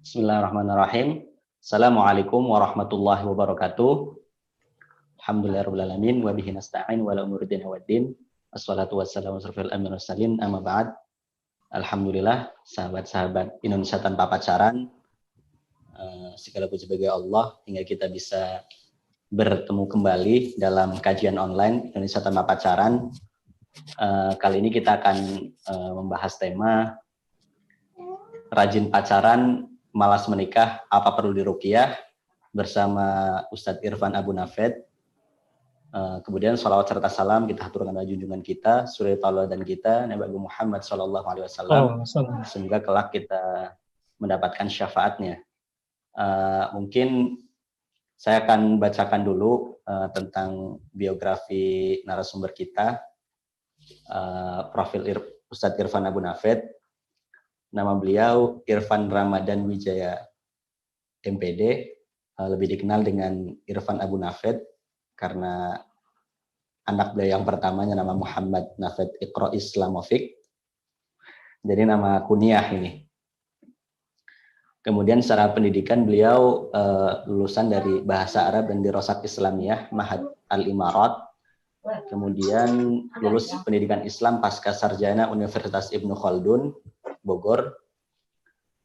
Bismillahirrahmanirrahim. Assalamualaikum warahmatullahi wabarakatuh. Alhamdulillahirrahmanirrahim. Wa bihi nasta'in wa la umuri dina waddin. Assalatu wassalamu ala amin wassalin. Amma ba'd. Alhamdulillah, sahabat-sahabat Indonesia tanpa pacaran. Segala puji bagi Allah hingga kita bisa bertemu kembali dalam kajian online Indonesia tanpa pacaran. Kali ini kita akan membahas tema rajin pacaran, malas menikah, apa perlu diruqyah bersama Ustadz Irfan Abu Nafed. Kemudian sholawat serta salam kita haturkan kepada junjungan kita, suri tauladan kita, Nabi Muhammad SAW. Semoga kelak kita mendapatkan syafaatnya. Mungkin saya akan bacakan dulu tentang biografi narasumber kita, profil Ustadz Irfan Abu Nafed. Nama beliau Irfan Ramadan Wijaya MPD, lebih dikenal dengan Irfan Abu Nafed karena anak beliau yang pertamanya nama Muhammad Nafed Iqra Islamovic. Jadi nama kunyah ini. Kemudian secara pendidikan beliau lulusan dari Bahasa Arab dan Dirasat Islamiyah Ma'had Al-Imarat. Kemudian lulus pendidikan Islam pasca sarjana Universitas Ibnu Khaldun Bogor.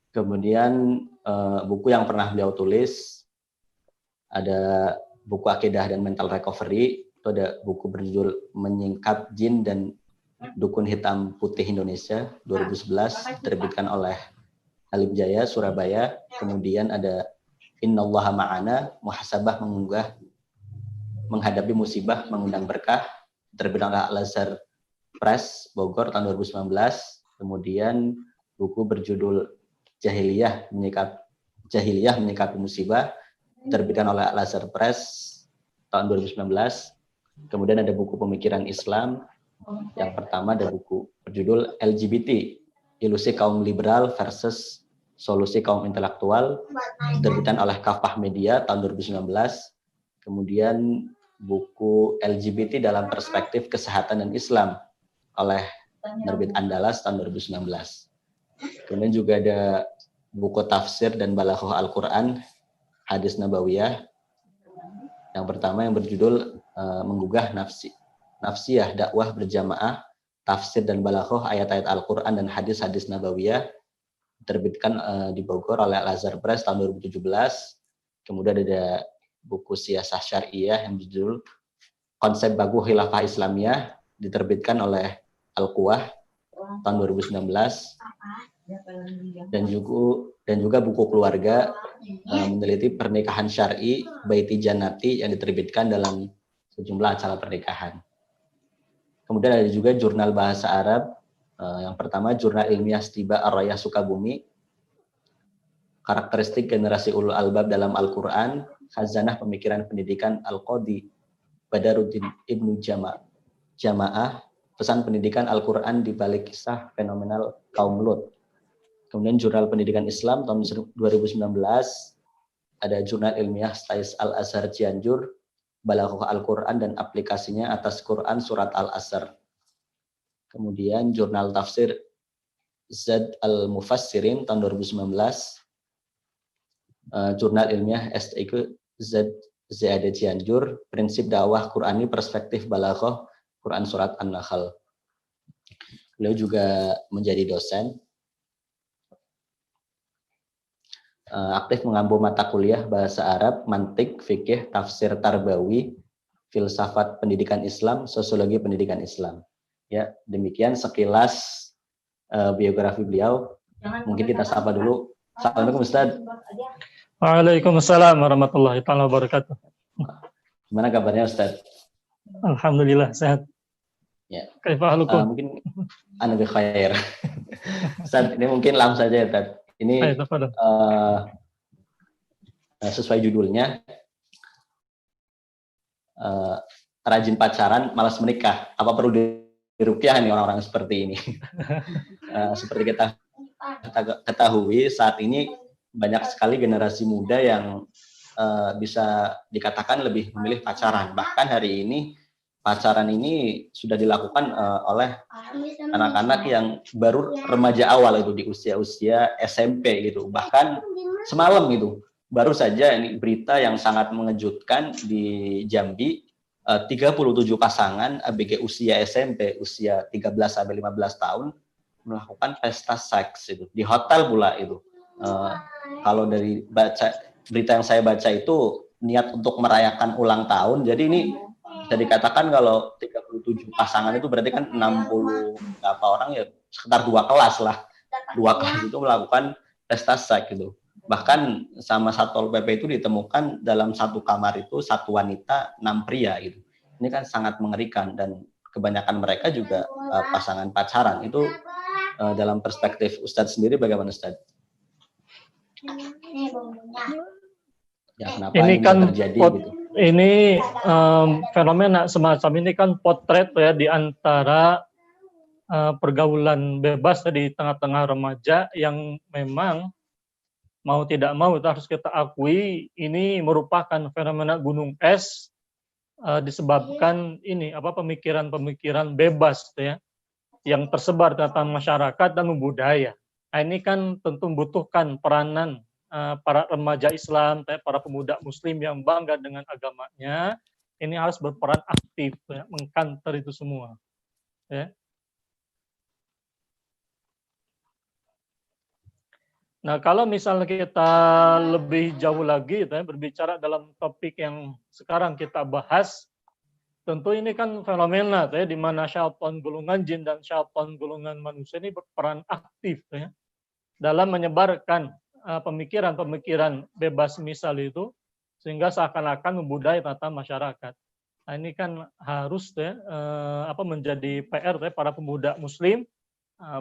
Kemudian buku yang pernah beliau tulis ada buku Akidah dan Mental Recovery, itu ada buku berjudul Menyingkap Jin dan Dukun Hitam Putih Indonesia 2011 diterbitkan oleh Halim Jaya Surabaya. Kemudian ada Innallaha Ma'ana, Muhasabah Menghadapi Musibah Mengundang Berkah, diterbitkan oleh Al-Azhar Press Bogor tahun 2019. Kemudian buku berjudul Jahiliyah Menyikapi Musibah, diterbitkan oleh Al-Azhar Press tahun 2019. Kemudian ada buku Pemikiran Islam. Yang pertama ada buku berjudul LGBT, Ilusi Kaum Liberal versus Solusi Kaum Intelektual, diterbitkan oleh Kafah Media tahun 2019. Kemudian buku LGBT dalam Perspektif Kesehatan dan Islam oleh Nerbit Andalas tahun 2019. Kemudian juga ada buku Tafsir dan Balaghah Al-Quran, Hadis Nabawiyah. Yang pertama yang berjudul Menggugah Nafsiyah Dakwah Berjamaah, Tafsir dan Balaghah Ayat-ayat Al-Quran dan Hadis-hadis Nabawiyah, diterbitkan di Bogor oleh Al-Azhar Press tahun 2017. Kemudian ada buku Siyasah Syariah yang berjudul Konsep Baku Khilafah Islamiyah, diterbitkan oleh Al-Quwah tahun 2019. Dan juga buku keluarga meneliti pernikahan syar'i Baiti Jannati yang diterbitkan dalam sejumlah acara pernikahan. Kemudian ada juga jurnal bahasa Arab. Yang pertama Jurnal Ilmiah Stiba Ar-Rayah Sukabumi, Karakteristik Generasi Ulul Albab dalam Al-Quran, Khazanah Pemikiran Pendidikan Al-Qadi Badaruddin Ibnu Jamaah, Pesan Pendidikan Al-Quran di Balik Kisah Fenomenal Kaum Lut. Kemudian Jurnal Pendidikan Islam tahun 2019, ada Jurnal Ilmiah Stais Al-Azhar Cianjur, Balaghah Al-Quran dan aplikasinya atas Quran Surat Al-Asr. Kemudian Jurnal Tafsir Zad Al-Mufassirin tahun 2019, Jurnal Ilmiah STIQ ZAD Cianjur, Prinsip Dakwah Qurani Perspektif Balaghah Quran Surat An-Nahl. Beliau juga menjadi dosen. Aktif mengampu mata kuliah Bahasa Arab, Mantik, Fikih, Tafsir Tarbawi, Filsafat Pendidikan Islam, Sosiologi Pendidikan Islam. Ya, demikian sekilas biografi beliau. Mungkin kita sapa dulu. Assalamualaikum Ustaz. Waalaikumsalam warahmatullahi wabarakatuh. Gimana kabarnya Ustaz? Alhamdulillah sehat. Ya. Kaifahalukum? Mungkin ana bi khair. Ustaz, ini mungkin langsung saja ya, Ustaz. Ini sesuai judulnya, rajin pacaran, malas menikah, apa perlu diruqyah nih orang-orang seperti ini. Seperti kita ketahui saat ini banyak sekali generasi muda yang bisa dikatakan lebih memilih pacaran. Bahkan hari ini pacaran ini sudah dilakukan oleh anak-anak yang baru remaja awal itu di usia-usia SMP gitu. Bahkan semalam itu baru saja ini berita yang sangat mengejutkan di Jambi, 37 pasangan ABG usia SMP, usia 13 sampai 15 tahun melakukan pesta seks itu di hotel pula itu. Kalau dari berita yang saya baca itu niat untuk merayakan ulang tahun. Jadi ini bisa dikatakan kalau 37 pasangan itu berarti kan 60 berapa orang ya, sekitar 2 kelas lah. 2 kelas itu melakukan pesta seks gitu. Bahkan sama Satpol PP itu ditemukan dalam satu kamar itu 1 wanita, 6 pria gitu. Ini kan sangat mengerikan dan kebanyakan mereka juga pasangan pacaran. Itu dalam perspektif Ustadz sendiri bagaimana Ustadz? Ya, kenapa ini kan terjadi gitu? Ini fenomena semacam ini kan potret ya di antara pergaulan bebas di tengah-tengah remaja yang memang mau tidak mau itu harus kita akui ini merupakan fenomena gunung es disebabkan ini pemikiran-pemikiran bebas ya yang tersebar tentang masyarakat dan budaya. Nah, ini kan tentu membutuhkan peranan para remaja Islam, para pemuda Muslim yang bangga dengan agamanya. Ini harus berperan aktif, ya, mengkanter itu semua. Ya. Nah, kalau misalnya kita lebih jauh lagi, ya, berbicara dalam topik yang sekarang kita bahas, tentu ini kan fenomena ya, di mana syaitan golongan jin dan syaitan golongan manusia ini berperan aktif ya, dalam menyebarkan pemikiran-pemikiran bebas misal itu sehingga seakan-akan membudaya tata masyarakat. Nah, ini kan harus ya, menjadi PR ya, para pemuda Muslim,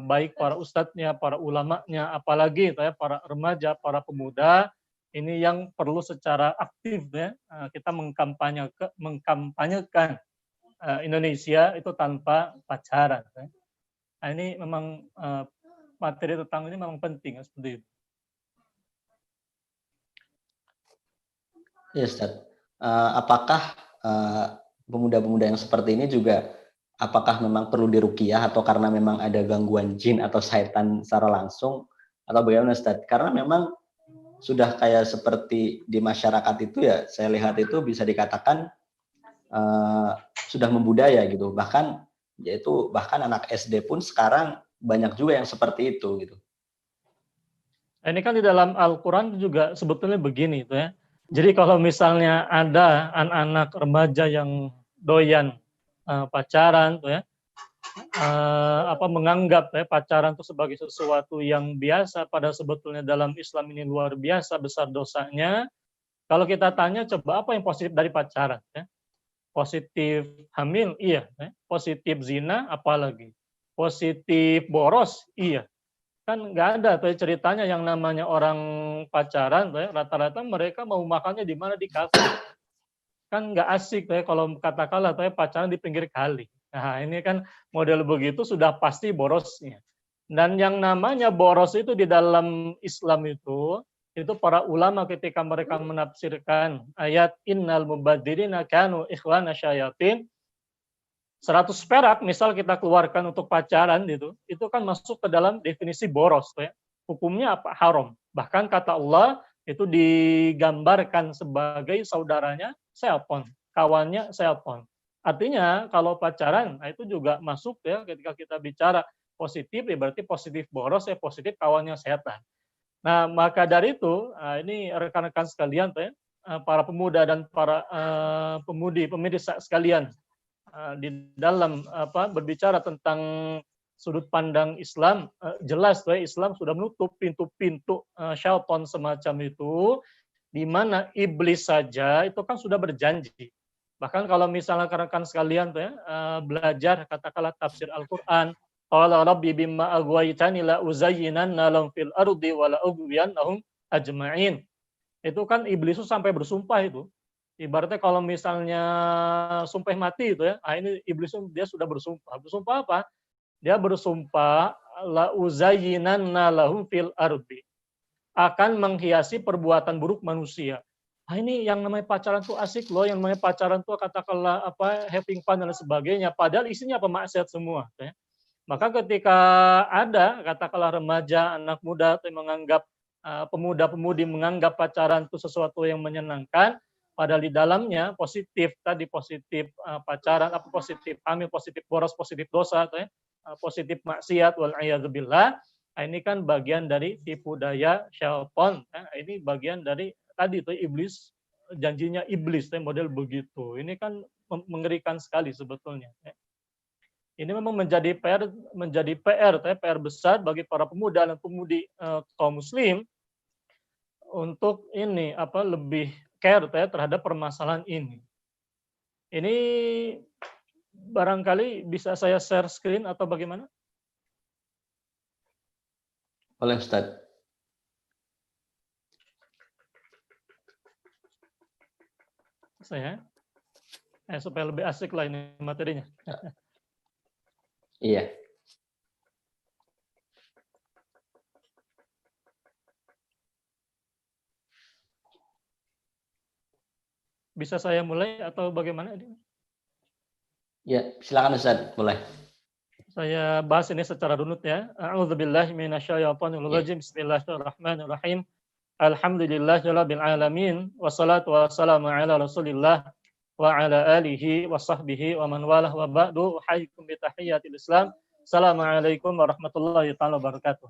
baik para ustadznya, para ulamanya, apalagi ya, para remaja, para pemuda ini yang perlu secara aktif ya, kita mengkampanyekan Indonesia itu tanpa pacaran. Ya. Nah, ini memang materi tentang ini memang penting seperti itu. Ya, Ustaz. Apakah pemuda-pemuda yang seperti ini juga apakah memang perlu diruqyah atau karena memang ada gangguan jin atau syaitan secara langsung atau bagaimana Ustaz? Karena memang sudah kayak seperti di masyarakat itu ya, saya lihat itu bisa dikatakan sudah membudaya gitu. Bahkan anak SD pun sekarang banyak juga yang seperti itu gitu. Ini kan di dalam Al-Quran juga sebetulnya begini itu ya. Jadi kalau misalnya ada anak-anak remaja yang doyan pacaran tuh ya, menganggap ya pacaran itu sebagai sesuatu yang biasa, pada sebetulnya dalam Islam ini luar biasa besar dosanya. Kalau kita tanya coba apa yang positif dari pacaran ya? Positif hamil, iya. Positif zina, apalagi. Positif boros, iya. Kan nggak ada tuh ceritanya yang namanya orang pacaran, rata-rata mereka mau makannya di mana, di kafe. Kan nggak asik tuh kalau katakanlah tuh pacaran di pinggir kali. Nah ini kan model begitu sudah pasti borosnya. Dan yang namanya boros itu di dalam Islam itu para ulama ketika mereka menafsirkan ayat innal mubadzirina kanu ikhwana syayatin, 100 perak misal kita keluarkan untuk pacaran itu kan masuk ke dalam definisi boros ya. Hukumnya apa? Haram. Bahkan kata Allah itu digambarkan sebagai saudaranya syaitan, kawannya syaitan. Artinya kalau pacaran itu juga masuk ya, ketika kita bicara positif ya berarti positif boros ya, positif kawannya setan. Nah, maka dari itu ini rekan-rekan sekalian ya, para pemuda dan para pemudi pemirsa sekalian, di dalam berbicara tentang sudut pandang Islam, jelas Islam sudah menutup pintu-pintu syaitan semacam itu, di mana iblis saja itu kan sudah berjanji. Bahkan kalau misalnya rekan-rekan sekalian belajar katakanlah tafsir Al-Qur'an, qala rabbi bimma aghwaytani la uzayyinanna lahum fil ardi wa la ughwiyannahum ajma'in. Itu kan iblis itu sampai bersumpah itu. Ibaratnya kalau misalnya sumpah mati itu ya, ini iblis dia sudah bersumpah. Bersumpah apa? Dia bersumpah la uzayyinanna lahum fil ardi, akan menghiasi perbuatan buruk manusia. Ini yang namanya pacaran tuh asik loh, yang namanya pacaran tuh katakanlah having fun dan sebagainya. Padahal isinya apa, maksiat semua. Ya. Maka ketika ada katakanlah remaja, anak muda yang menganggap pemuda-pemudi menganggap pacaran itu sesuatu yang menyenangkan, padahal di dalamnya positif tadi, positif pacaran, positif hamil, positif boros, positif dosa, positif maksiat, wal'iyadzubillah. Ini kan bagian dari tipu daya syaitan. Ini bagian dari tadi itu iblis, janjinya iblis, model begitu. Ini kan mengerikan sekali sebetulnya. Ini memang menjadi PR besar bagi para pemuda dan pemudi kaum muslim untuk ini lebih care terhadap permasalahan ini. Ini barangkali bisa saya share screen atau bagaimana? Boleh, Ustaz. Saya supaya lebih asik lah ini materinya. Iya. Bisa saya mulai atau bagaimana? Ya, silakan Ustaz, boleh. Saya bahas ini secara runut ya. A'udzubillahi minasyaitonirrajim. Bismillahirrahmanirrahim. Alhamdulillahirabbil alamin, wassalatu wassalamu ala Rasulillah wa ala alihi wa sahbihi wa man walah, wa ba'du. Uhayyikum bi tahiyyatil Islam. Assalamualaikum warahmatullahi taala wabarakatuh.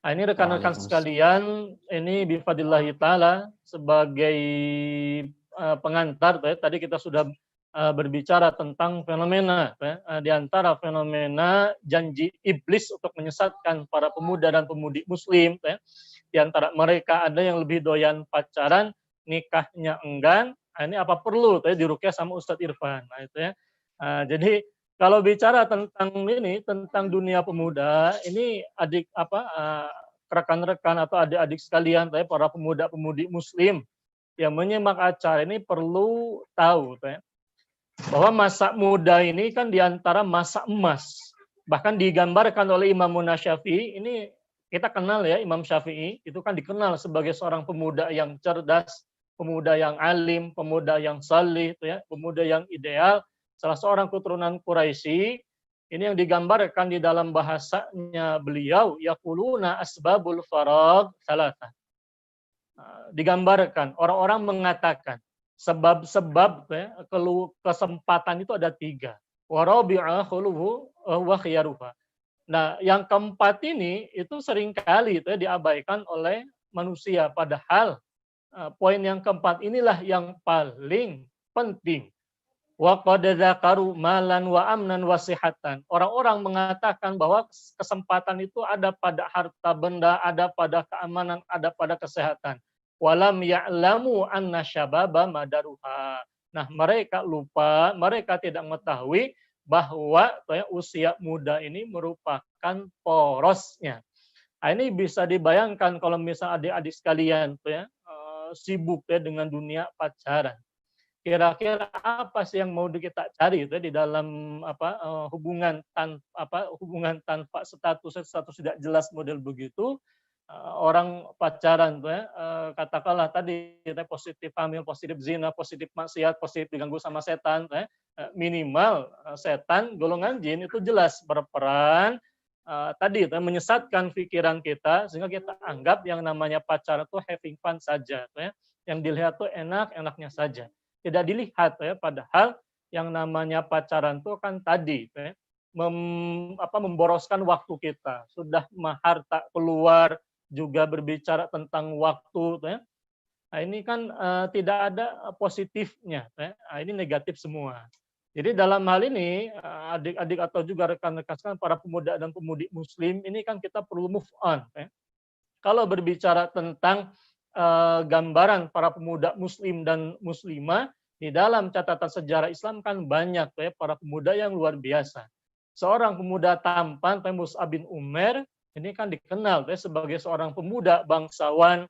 Ini rekan-rekan sekalian, ini bifadillahi taala sebagai pengantar tadi kita sudah berbicara tentang fenomena di antara fenomena janji iblis untuk menyesatkan para pemuda dan pemudi muslim. Di antara mereka ada yang lebih doyan pacaran, nikahnya enggan. Ini apa perlu diruqyah sama Ustadz Irfan. Jadi kalau bicara tentang ini, tentang dunia pemuda, ini rekan-rekan atau adik-adik sekalian, para pemuda-pemudi muslim yang menyimak acara ini perlu tahu bahwa masa muda ini kan diantara masa emas. Bahkan digambarkan oleh Imam Syafi'i, ini kita kenal ya, Imam Syafi'i itu kan dikenal sebagai seorang pemuda yang cerdas, pemuda yang alim, pemuda yang salih, pemuda yang ideal, salah seorang keturunan Quraisy. Ini yang digambarkan di dalam bahasanya beliau, yaquluna asbabul faragh salatah. Digambarkan, orang-orang mengatakan sebab-sebab kesempatan itu ada 3. Warabi'a khuluhu wa khiyaruha. Nah, yang keempat ini itu seringkali diabaikan oleh manusia. Padahal poin yang keempat inilah yang paling penting. Wa qad dzakaru malan wa amnan wa sihatan. Orang-orang mengatakan bahwa kesempatan itu ada pada harta benda, ada pada keamanan, ada pada kesehatan. Walam ya'lamu anna syababa madaruha. Nah, mereka lupa, mereka tidak mengetahui bahwa usia muda ini merupakan porosnya. Nah, ini bisa dibayangkan kalau misalnya adik-adik sekalian sibuk dengan dunia pacaran. Kira-kira apa sih yang mau kita cari di dalam hubungan tanpa status tidak jelas model begitu. Orang pacaran katakanlah tadi positif hamil, positif zina, positif maksiat, positif diganggu sama setan, minimal setan golongan jin itu jelas berperan tadi menyesatkan pikiran kita sehingga kita anggap yang namanya pacaran itu having fun saja, yang dilihat tuh enak-enaknya saja, tidak dilihat padahal yang namanya pacaran itu kan tadi memboroskan waktu kita, sudah mahar tak keluar, juga berbicara tentang waktu. Nah, ini kan tidak ada positifnya. Nah, ini negatif semua. Jadi dalam hal ini adik-adik atau juga rekan-rekan para pemuda dan pemudi muslim ini kan kita perlu move on. Kalau berbicara tentang gambaran para pemuda muslim dan muslimah di dalam catatan sejarah Islam kan banyak para pemuda yang luar biasa. Seorang pemuda tampan Mus'ab bin Umair ini kan dikenal sebagai seorang pemuda bangsawan,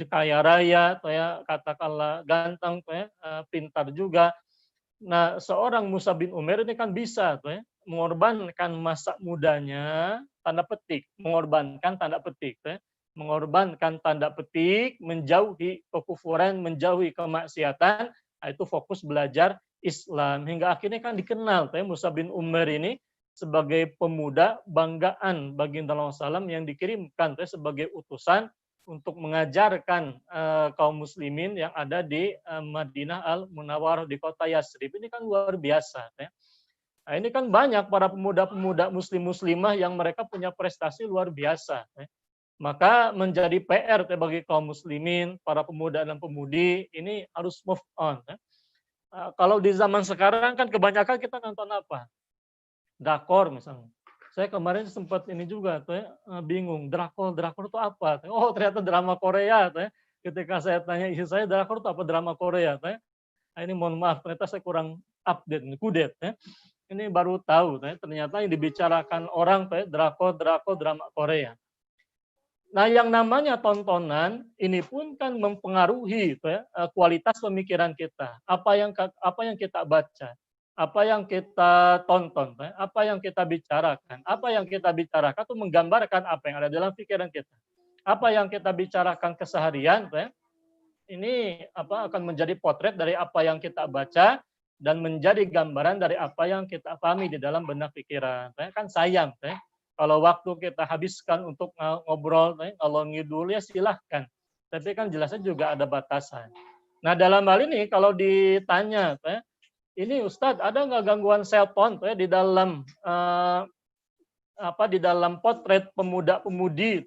kaya raya, ya, katakanlah ganteng, ya, pintar juga. Nah, seorang Mus'ab bin Umair ini kan bisa, ya, mengorbankan masa mudanya, tanda petik, mengorbankan tanda petik, ya, mengorbankan tanda petik, menjauhi kekufuran, menjauhi kemaksiatan, itu fokus belajar Islam hingga akhirnya kan dikenal, ya, Mus'ab bin Umair ini sebagai pemuda banggaan baginda Allah SAW yang dikirimkan, ya, sebagai utusan untuk mengajarkan kaum muslimin yang ada di Madinah Al-Munawwarah di kota Yasrib. Ini kan luar biasa. Ya. Nah, ini kan banyak para pemuda-pemuda muslim-muslimah yang mereka punya prestasi luar biasa. Ya. Maka menjadi PR ya, bagi kaum muslimin, para pemuda dan pemudi, ini harus move on. Ya. Kalau di zaman sekarang kan kebanyakan kita nonton apa? Drakor misalnya. Saya kemarin sempat ini juga tuh ya, bingung, drakor itu apa? Oh, ternyata drama Korea tuh ya. Ketika saya tanya istri saya, drakor itu apa drama Korea tuh ya. Nah, ini mohon maaf, ternyata saya kurang update, kudet ya. Ini baru tahu tuh ya, ternyata yang dibicarakan orang tuh ya, drakor drama Korea. Nah, yang namanya tontonan ini pun kan mempengaruhi tuh ya, kualitas pemikiran kita. Apa yang kita baca, apa yang kita tonton, apa yang kita bicarakan. Apa yang kita bicarakan itu menggambarkan apa yang ada dalam pikiran kita. Apa yang kita bicarakan keseharian, ini akan menjadi potret dari apa yang kita baca dan menjadi gambaran dari apa yang kita pahami di dalam benak pikiran. Kan sayang, kalau waktu kita habiskan untuk ngobrol, kalau ngidul ya silahkan. Tapi kan jelasnya juga ada batasan. Nah, dalam hal ini kalau ditanya, ini Ustadz ada nggak gangguan cellphone di dalam di dalam potret pemuda-pemudi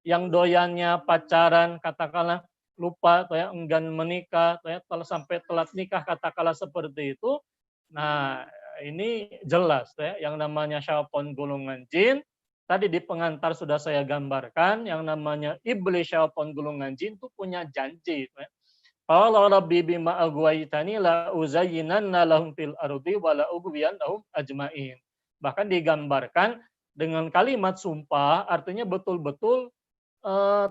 yang doyannya pacaran, katakanlah lupa enggan menikah, sampai telat nikah, katakanlah seperti itu. Nah, ini jelas yang namanya syaitan golongan jin. Tadi di pengantar sudah saya gambarkan yang namanya iblis syaitan golongan jin itu punya janji. Qala rabbi bima aghwaytani la uzayyinanna lahum fil ardi wa la ughwiyannahum ajmain. Bahkan digambarkan dengan kalimat sumpah, artinya betul-betul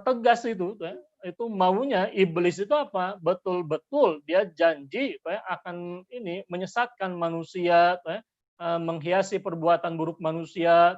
tegas itu. Itu maunya iblis itu apa? Betul-betul dia janji akan ini menyesatkan manusia, menghiasi perbuatan buruk manusia.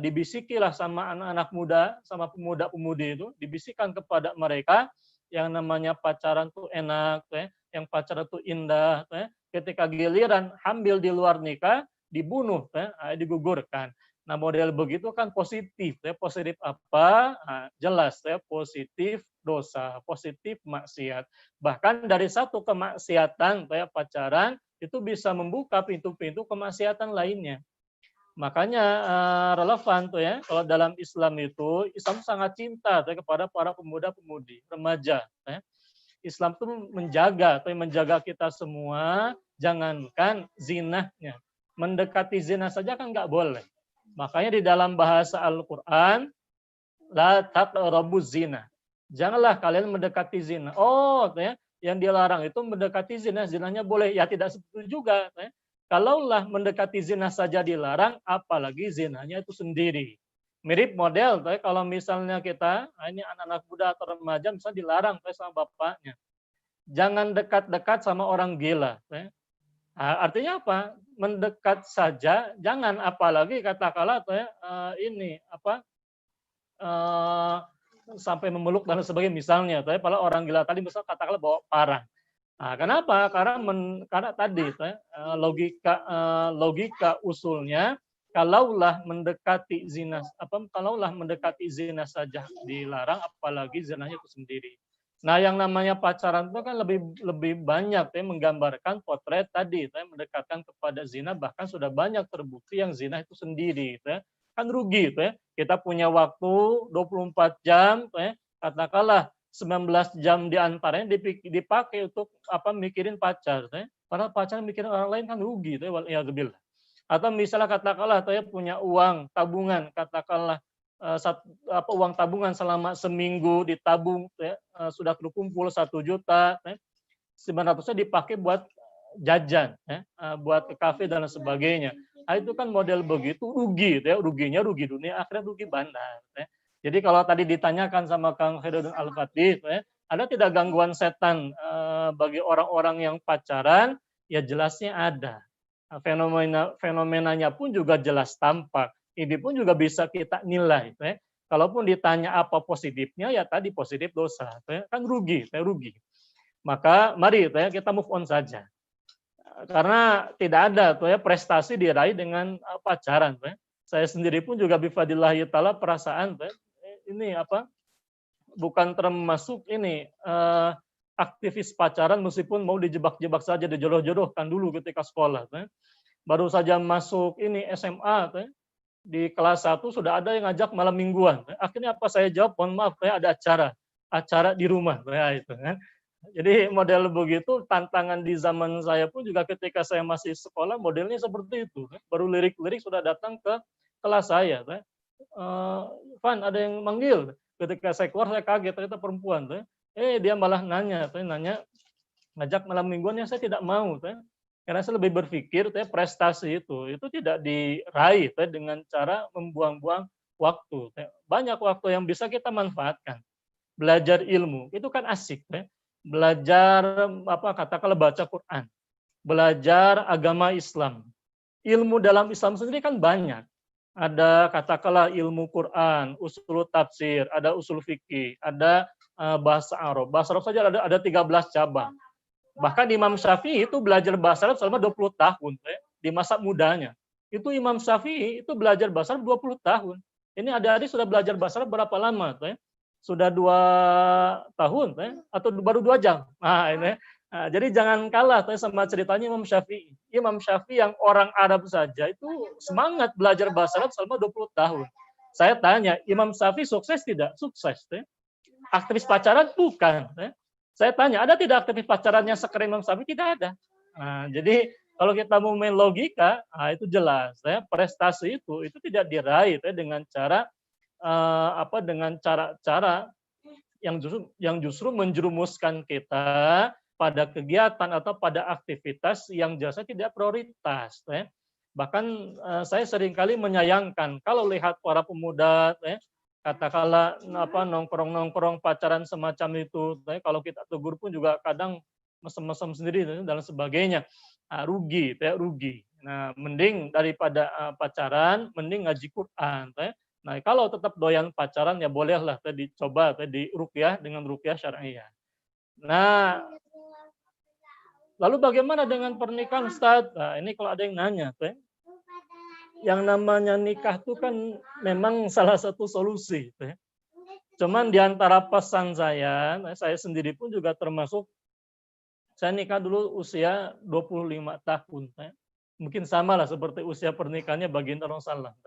Dibisikilah sama anak-anak muda, sama pemuda-pemudi itu, dibisikkan kepada mereka yang namanya pacaran tuh enak, yang pacaran tuh indah, ketika giliran hamil di luar nikah dibunuh, digugurkan. Nah, model begitu kan positif, positif apa? Nah, jelas, positif dosa, positif maksiat. Bahkan dari satu kemaksiatan, pacaran itu bisa membuka pintu-pintu kemaksiatan lainnya. Makanya relevan tuh ya, kalau dalam Islam itu, Islam sangat cinta kepada para pemuda-pemudi, remaja. Islam itu menjaga kita semua, jangankan zinahnya. Mendekati zina saja kan nggak boleh. Makanya di dalam bahasa Al-Quran, la taqrabuz zina. Janganlah kalian mendekati zina. Oh, yang dilarang itu mendekati zina, zinanya boleh. Ya tidak seperti itu juga. Kalaulah mendekati zina saja dilarang, apalagi zinanya itu sendiri. Mirip model, kalau misalnya kita, ini anak-anak muda atau remaja, misalnya dilarang sama bapaknya. Jangan dekat-dekat sama orang gila. Artinya apa? Mendekat saja, jangan apalagi katakanlah sampai memeluk dan sebagainya misalnya. Kalau orang gila tadi misalnya katakanlah bawa parang. Nah, kenapa? Karena tadi logika usulnya kalaulah mendekati zina saja dilarang, apalagi zinanya itu sendiri. Nah, yang namanya pacaran itu kan lebih banyak menggambarkan potret tadi mendekatkan kepada zina, bahkan sudah banyak terbukti yang zina itu sendiri kan rugi kita punya waktu 24 jam katakanlah 19 jam diantaranya dipakai untuk mikirin pacar. Karena pacar mikirin orang lain kan rugi. Waliyadzubillah. Atau misalnya katakanlah punya uang tabungan, katakanlah uang tabungan selama seminggu ditabung, sudah terkumpul 1 juta, 900-nya dipakai buat jajan, buat ke kafe dan sebagainya. Nah, itu kan model begitu rugi, ruginya rugi dunia, akhirnya rugi bandar. Jadi kalau tadi ditanyakan sama Kang Khairuddin Al-Fatih, ya, ada tidak gangguan setan bagi orang-orang yang pacaran? Ya jelasnya ada. Nah, fenomenanya pun juga jelas tampak. Ini pun juga bisa kita nilai. Ya. Kalaupun ditanya apa positifnya, ya tadi positif dosa. Ya. Kan rugi, rugi. Maka mari kita move on saja. Karena tidak ada prestasi diraih dengan pacaran. Saya sendiri pun juga bifadillahi ta'ala perasaan ini bukan termasuk ini aktivis pacaran meskipun mau dijebak-jebak saja, dijodoh-jodohkan dulu ketika sekolah. Baru saja masuk ini SMA, di kelas 1 sudah ada yang ngajak malam mingguan. Akhirnya apa saya jawab, mohon maaf, ada acara di rumah. Itu kan. Jadi model begitu tantangan di zaman saya pun juga ketika saya masih sekolah modelnya seperti itu. Baru lirik-lirik sudah datang ke kelas saya. Van, ada yang manggil. Ketika saya keluar saya kaget, ternyata perempuan. Dia malah nanya ngajak malam mingguan, yang saya tidak mau. Karena saya lebih berpikir prestasi itu tidak diraih dengan cara membuang-buang waktu. Banyak waktu yang bisa kita manfaatkan. Belajar ilmu, itu kan asik. Belajar katakanlah baca Quran, belajar agama Islam. Ilmu dalam Islam sendiri kan banyak. Ada katakanlah ilmu Quran, usul tafsir, ada usul fikih, ada bahasa Arab. Bahasa Arab saja ada 13 cabang. Bahkan Imam Syafi'i itu belajar bahasa Arab selama 20 tahun di masa mudanya. Itu Imam Syafi'i itu belajar bahasa Arab 20 tahun. Ini adik-adik sudah belajar bahasa Arab berapa lama? Sudah 2 tahun atau baru 2 jam. Nah, ini. Nah, jadi jangan kalah sama ceritanya Imam Syafi'i. Imam Syafi'i yang orang Arab saja itu semangat belajar bahasa Arab selama 20 tahun. Saya tanya, Imam Syafi'i sukses tidak? Sukses. Aktivis pacaran? Bukan. Saya tanya, ada tidak aktivis pacaran yang sekeren Imam Syafi'i? Tidak ada. Nah, jadi kalau kita mau main logika, itu jelas. Prestasi itu tidak diraih dengan cara dengan cara-cara yang justru menjerumuskan kita pada kegiatan atau pada aktivitas yang jasa tidak prioritas. Bahkan saya seringkali menyayangkan kalau lihat para pemuda katakanlah nongkrong-nongkrong pacaran semacam itu, kalau kita tegur pun juga kadang mesem-mesem sendiri dan sebagainya. Rugi. Nah, mending daripada pacaran, mending ngaji Quran. Nah, kalau tetap doyan pacaran ya bolehlah dicoba di ruqyah dengan ruqyah syariah. Nah, lalu bagaimana dengan pernikahan, Ustaz? Nah, ini kalau ada yang nanya, yang namanya nikah itu kan memang salah satu solusi. Cuman di antara pesan saya sendiri pun juga termasuk, saya nikah dulu usia 25 tahun. Mungkin sama lah seperti usia pernikahannya baginda Rasulullah.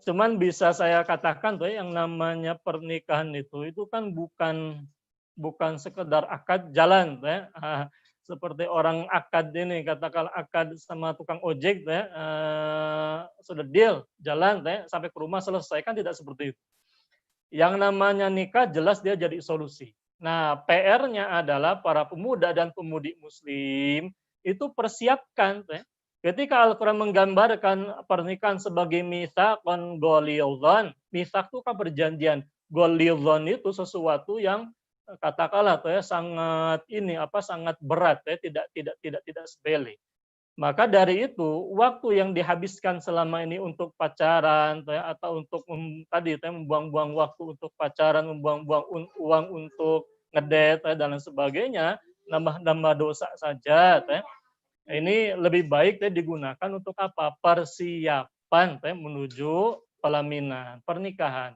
Cuman bisa saya katakan yang namanya pernikahan itu kan bukan sekedar akad jalan. Seperti orang akad ini, katakan akad sama tukang ojek, sudah deal, jalan, sampai ke rumah selesai, kan tidak seperti itu. Yang namanya nikah jelas dia jadi solusi. Nah, PR-nya adalah para pemuda dan pemudi muslim itu persiapkan. Ketika Al-Quran menggambarkan pernikahan sebagai mitsaqan ghalidhan, mitsaq itu kan perjanjian. Ghalidhan itu sesuatu yang katakanlah sangat sangat berat, tidak sepele. Maka dari itu waktu yang dihabiskan selama ini untuk pacaran atau untuk membuang-buang waktu untuk pacaran, membuang-buang uang untuk ngedate dan lain sebagainya, nambah dosa saja. Ini lebih baik digunakan untuk apa? Persiapan menuju pelaminan, pernikahan.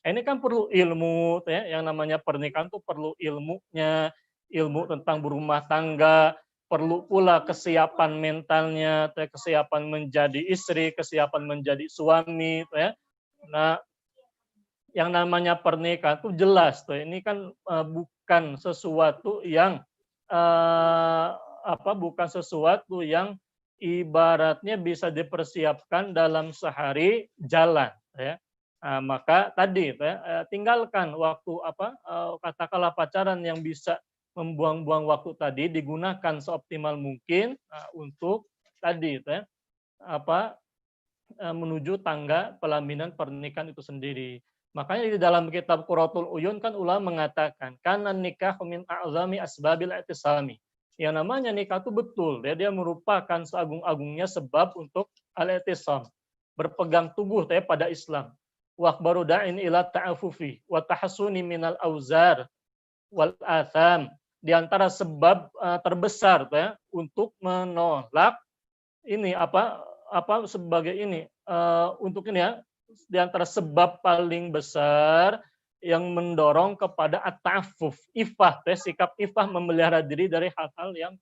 Ini kan perlu ilmu, yang namanya pernikahan itu perlu ilmunya, ilmu tentang berumah tangga, perlu pula kesiapan mentalnya, kesiapan menjadi istri, kesiapan menjadi suami. Nah, yang namanya pernikahan itu jelas, ini kan bukan sesuatu yang bukan sesuatu yang ibaratnya bisa dipersiapkan dalam sehari jalan. Nah, maka tadi tinggalkan waktu katakanlah pacaran yang bisa membuang-buang waktu tadi, digunakan seoptimal mungkin untuk tadi menuju tangga pelaminan pernikahan itu sendiri. Makanya di dalam kitab Qurratul Uyun kan ulama mengatakan karena nikah min a'zami asbabil i'tisami. Yang namanya nikah itu betul, dia merupakan seagung-agungnya sebab untuk al-i'tisam, berpegang teguh pada Islam. Wa akhbaru da'in ila ta'afufi wa tahassuni minal auzar wal atham. Di antara sebab terbesar untuk menolak ini sebagai ini untuk ini ya, di antara sebab paling besar yang mendorong kepada at-ta'affuf, ifah, sikap ifah memelihara diri dari hal-hal yang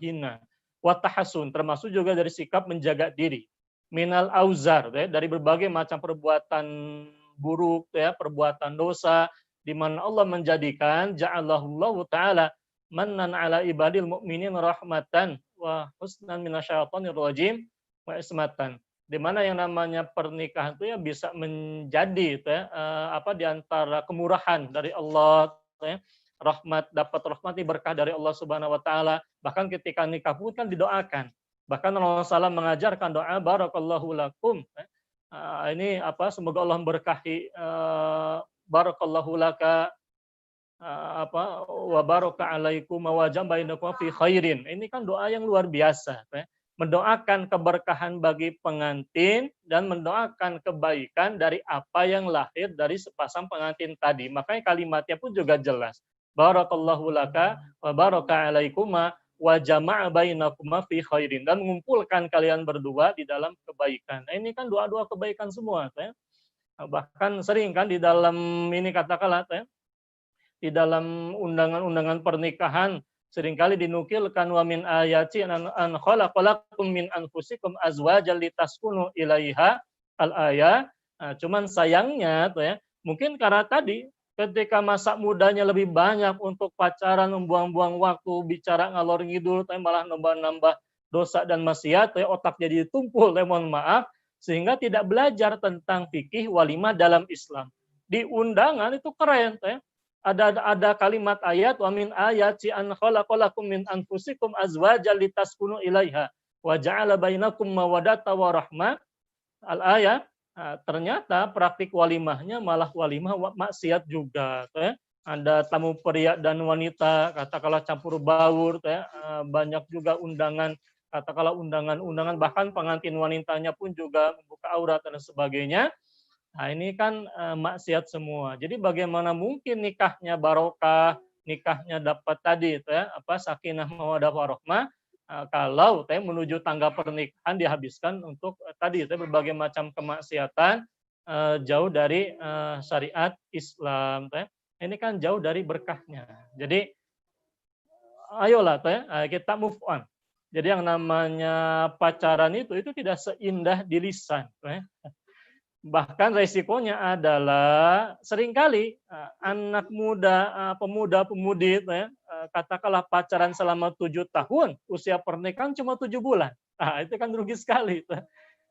hina. Wa tahassun, termasuk juga dari sikap menjaga diri. Minal auzar, dari berbagai macam perbuatan buruk, perbuatan dosa, di mana Allah menjadikan ja'alahullahu ta'ala mannan ala ibadil mu'minin rahmatan wa husnan minasyaitonir rajim wa ismatan. Di mana yang namanya pernikahan itu ya bisa menjadi di antara kemurahan dari Allah, dapat rahmat berkah dari Allah Subhanahu wa taala. Bahkan ketika nikah pun kan didoakan. Bahkan Rasulullah SAW mengajarkan doa barakallahu lakum. Ini semoga Allah memberkahi barakallahu laka wa baraka alaikum wa jambainakum fi khairin. Ini kan doa yang luar biasa, mendoakan keberkahan bagi pengantin dan mendoakan kebaikan dari apa yang lahir dari sepasang pengantin tadi. Makanya kalimatnya pun juga jelas. Barakallahu laka wa baraka alaikuma wa jama'a bainakuma fi khairin, dan mengumpulkan kalian berdua di dalam kebaikan. Nah, ini kan doa-doa kebaikan semua, bahkan sering kan di dalam ini katakanlah di dalam undangan-undangan pernikahan seringkali dinukilkan wa min ayati an khalaqalakum min anfusikum azwajan litaskunu ilaiha al-ayah. Nah, cuman sayangnya mungkin karena tadi ketika masa mudanya lebih banyak untuk pacaran, membuang-buang waktu, bicara ngalor ngidul, malah nambah-nambah dosa dan maksiat, otak jadi tumpul, mohon maaf, sehingga tidak belajar tentang fikih walimah dalam Islam. Di undangan itu keren, ada kalimat ayat wa min ayati an khalaqalakum min anfusikum azwajan litaskunu ilaiha wa ja'ala bainakum mawaddata wa rahmah al-ayat. Ternyata praktik walimahnya malah walimah maksiat juga, ada tamu pria dan wanita katakanlah campur baur, banyak juga undangan katakanlah undangan bahkan pengantin wanitanya pun juga membuka aurat dan sebagainya. Nah, ini kan maksiat semua. Jadi bagaimana mungkin nikahnya barokah, nikahnya dapat tadi sakinah mawaddah warahmah kalau menuju tangga pernikahan dihabiskan untuk tadi berbagai macam kemaksiatan jauh dari syariat Islam. Ini kan jauh dari berkahnya. Jadi ayolah kita move on. Jadi yang namanya pacaran itu tidak seindah di lisan. Bahkan resikonya adalah seringkali anak muda, pemuda-pemudi katakanlah pacaran selama 7 tahun, usia pernikahan cuma 7 bulan. Nah, itu kan rugi sekali.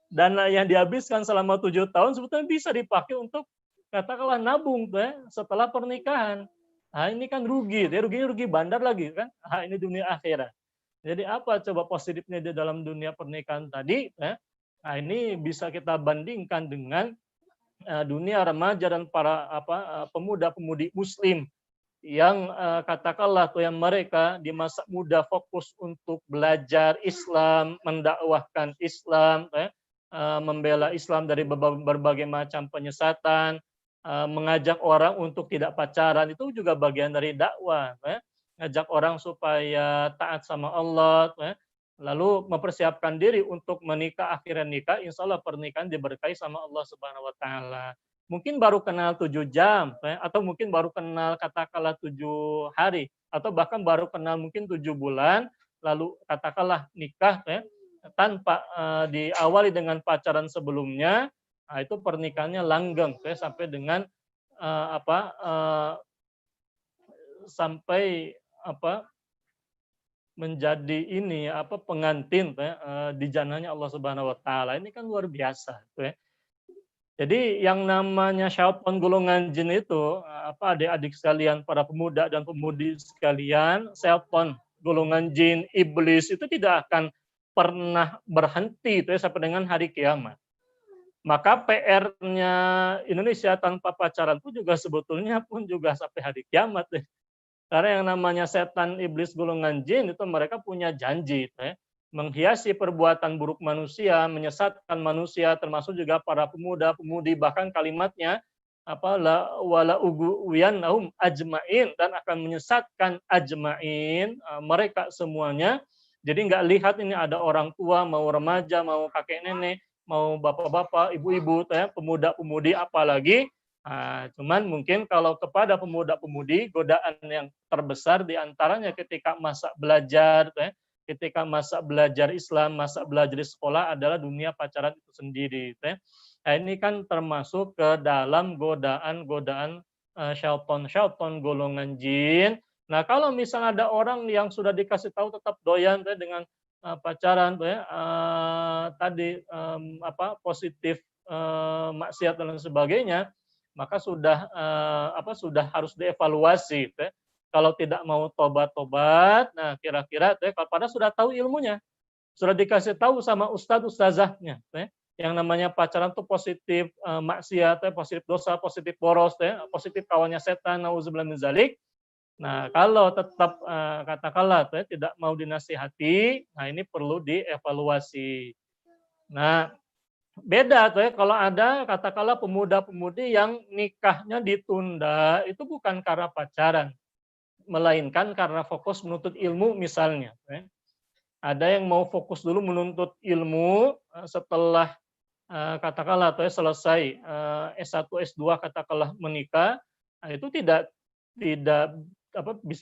Dana yang dihabiskan selama 7 tahun sebetulnya bisa dipakai untuk katakanlah nabung setelah pernikahan. Nah, ini kan rugi, ruginya rugi bandar lagi kan. Nah, ini dunia akhirat. Jadi apa coba positifnya di dalam dunia pernikahan tadi? Nah, ini bisa kita bandingkan dengan dunia remaja dan para pemuda-pemudi muslim yang katakanlah yang mereka di masa muda fokus untuk belajar Islam, mendakwahkan Islam, membela Islam dari berbagai macam penyesatan, mengajak orang untuk tidak pacaran, itu juga bagian dari dakwah, ngajak orang supaya taat sama Allah, lalu mempersiapkan diri untuk menikah, akhirnya nikah, insya Allah pernikahan diberkahi sama Allah Subhanahu wa taala. Mungkin baru kenal 7 jam, atau mungkin baru kenal katakanlah 7 hari, atau bahkan baru kenal mungkin 7 bulan, lalu katakanlah nikah tanpa diawali dengan pacaran sebelumnya, nah itu pernikahannya langgeng sampai dengan sampai menjadi ini pengantin di jannahnya Allah Subhanahu wa taala. Ini kan luar biasa Jadi yang namanya syaitan golongan jin itu adik-adik sekalian, para pemuda dan pemudi sekalian, syaitan golongan jin iblis itu tidak akan pernah berhenti sampai dengan hari kiamat. Maka PR-nya Indonesia tanpa pacaran pun juga sebetulnya pun juga sampai hari kiamat deh. Karena yang namanya setan, iblis, golongan jin itu mereka punya janji menghiasi perbuatan buruk manusia, menyesatkan manusia, termasuk juga para pemuda-pemudi, bahkan kalimatnya wala ughwiyannahum ajmain, dan akan menyesatkan ajmain, mereka semuanya. Jadi nggak lihat ini ada orang tua, mau remaja, mau kakek nenek, mau bapak-bapak, ibu-ibu, pemuda-pemudi apalagi. Cuman mungkin kalau kepada pemuda-pemudi, godaan yang terbesar diantaranya ketika masa belajar, ketika masa belajar Islam, masa belajar di sekolah adalah dunia pacaran itu sendiri. Nah, ini kan termasuk ke dalam godaan-godaan syaitan golongan jin. Nah, kalau misalnya ada orang yang sudah dikasih tahu tetap doyan dengan pacaran, tadi positif maksiat dan lain sebagainya, maka sudah harus dievaluasi. Kalau tidak mau tobat-tobat, nah kira-kira padahal sudah tahu ilmunya, sudah dikasih tahu sama ustadz ustazahnya, yang namanya pacaran tuh positif maksiat, positif dosa, positif boros, positif kawannya setan, nauzubillah min dzalik. Nah, kalau tetap katakanlah tidak mau dinasihati, nah ini perlu dievaluasi. Nah, beda kalau ada katakanlah pemuda-pemudi yang nikahnya ditunda, itu bukan karena pacaran, melainkan karena fokus menuntut ilmu misalnya. Ada yang mau fokus dulu menuntut ilmu, setelah katakanlah selesai S1, S2 katakanlah menikah, nah itu tidak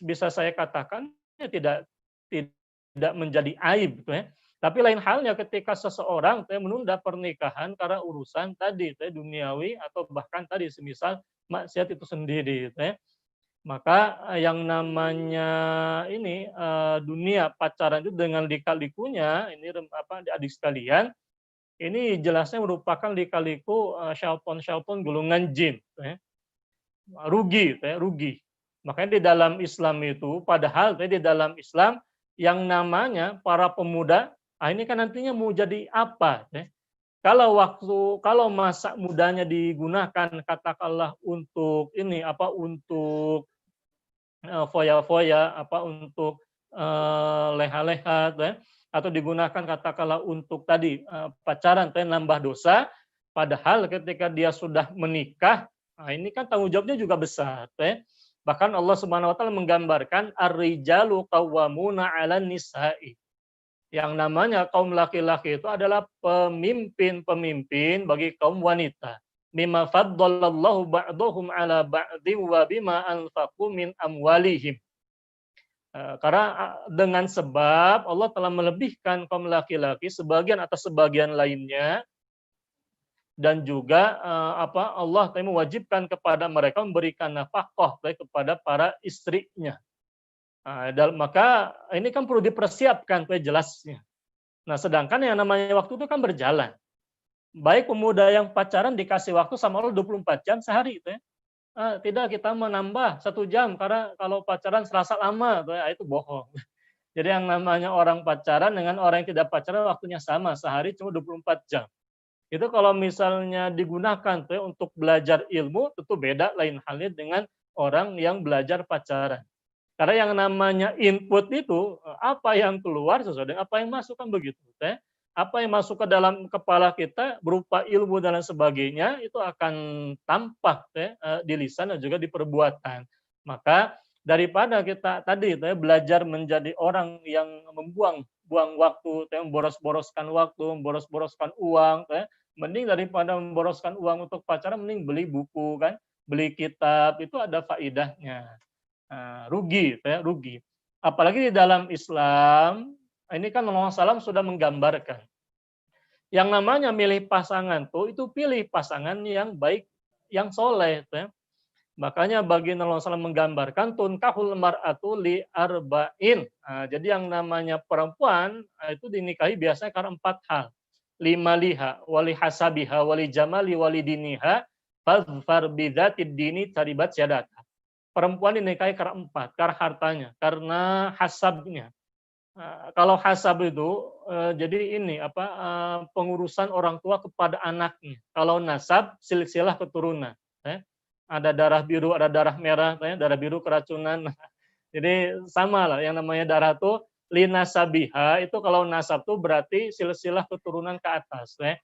bisa saya katakan tidak menjadi aib Tapi lain halnya ketika seseorang menunda pernikahan karena urusan tadi duniawi atau bahkan tadi semisal maksiat itu sendiri Maka yang namanya ini dunia pacaran itu dengan lika-likunya ini adik sekalian, ini jelasnya merupakan lika-liku syaitan golongan jin rugi rugi. Makanya di dalam Islam itu, padahal di dalam Islam yang namanya para pemuda, ini kan nantinya mau jadi apa? Kalau masa mudanya digunakan katakanlah untuk ini untuk foya-foya, untuk leha-leha, atau digunakan katakanlah untuk tadi pacaran, nambah dosa. Padahal ketika dia sudah menikah, ini kan tanggung jawabnya juga besar. Bahkan Allah Subhanahu Wa Taala menggambarkan ar-rijalu qawwamuna 'alan nisa'i. Yang namanya kaum laki-laki itu adalah pemimpin-pemimpin bagi kaum wanita. Mimma faddalallahu ba'dahum 'ala ba'din wa bima anfaqu min amwalihim. Karena dengan sebab Allah telah melebihkan kaum laki-laki sebagian atas sebagian lainnya, dan juga Allah mewajibkan kepada mereka memberikan nafkah kepada para istrinya. Maka ini kan perlu dipersiapkan jelasnya. Nah, sedangkan yang namanya waktu itu kan berjalan. Baik pemuda yang pacaran dikasih waktu sama Allah 24 jam sehari tidak kita menambah 1 jam karena kalau pacaran serasa lama itu bohong. Jadi yang namanya orang pacaran dengan orang yang tidak pacaran waktunya sama, sehari cuma 24 jam. Itu kalau misalnya digunakan untuk belajar ilmu, tentu beda lain halnya dengan orang yang belajar pacaran. Karena yang namanya input itu, apa yang keluar sesuai dengan apa yang masuk kan begitu. Apa yang masuk ke dalam kepala kita berupa ilmu dan lain sebagainya, itu akan tampak di lisan dan juga di perbuatan. Maka daripada kita tadi belajar menjadi orang yang buang waktu, memboros-boroskan waktu, memboros-boroskan uang, mending daripada memboroskan uang untuk pacaran, mending beli buku kan, beli kitab, itu ada faidahnya. Rugi, rugi. Apalagi di dalam Islam, ini kan Rasulullah SAW sudah menggambarkan. Yang namanya milih pasangan itu pilih pasangan yang baik, yang soleh. Makanya baginda Rasulullah SAW menggambarkan tunkahul mar'atu li arba'in. Jadi yang namanya perempuan itu dinikahi biasanya karena 4 hal. 5 liha, wali hasabiha, wali jamali, wali diniha, fadfar bidzatid dini taribat syadata. Perempuan dinikahi karena 4, karena hartanya, karena hasabnya, Kalau hasab itu jadi ini apa pengurusan orang tua kepada anaknya. Kalau nasab silsilah keturunan. Ya. Ada darah biru, ada darah merah, ya. Darah biru keracunan. Jadi sama lah yang namanya darah tuh linasabiha itu kalau nasab tuh berarti silsilah keturunan ke atas. Ya.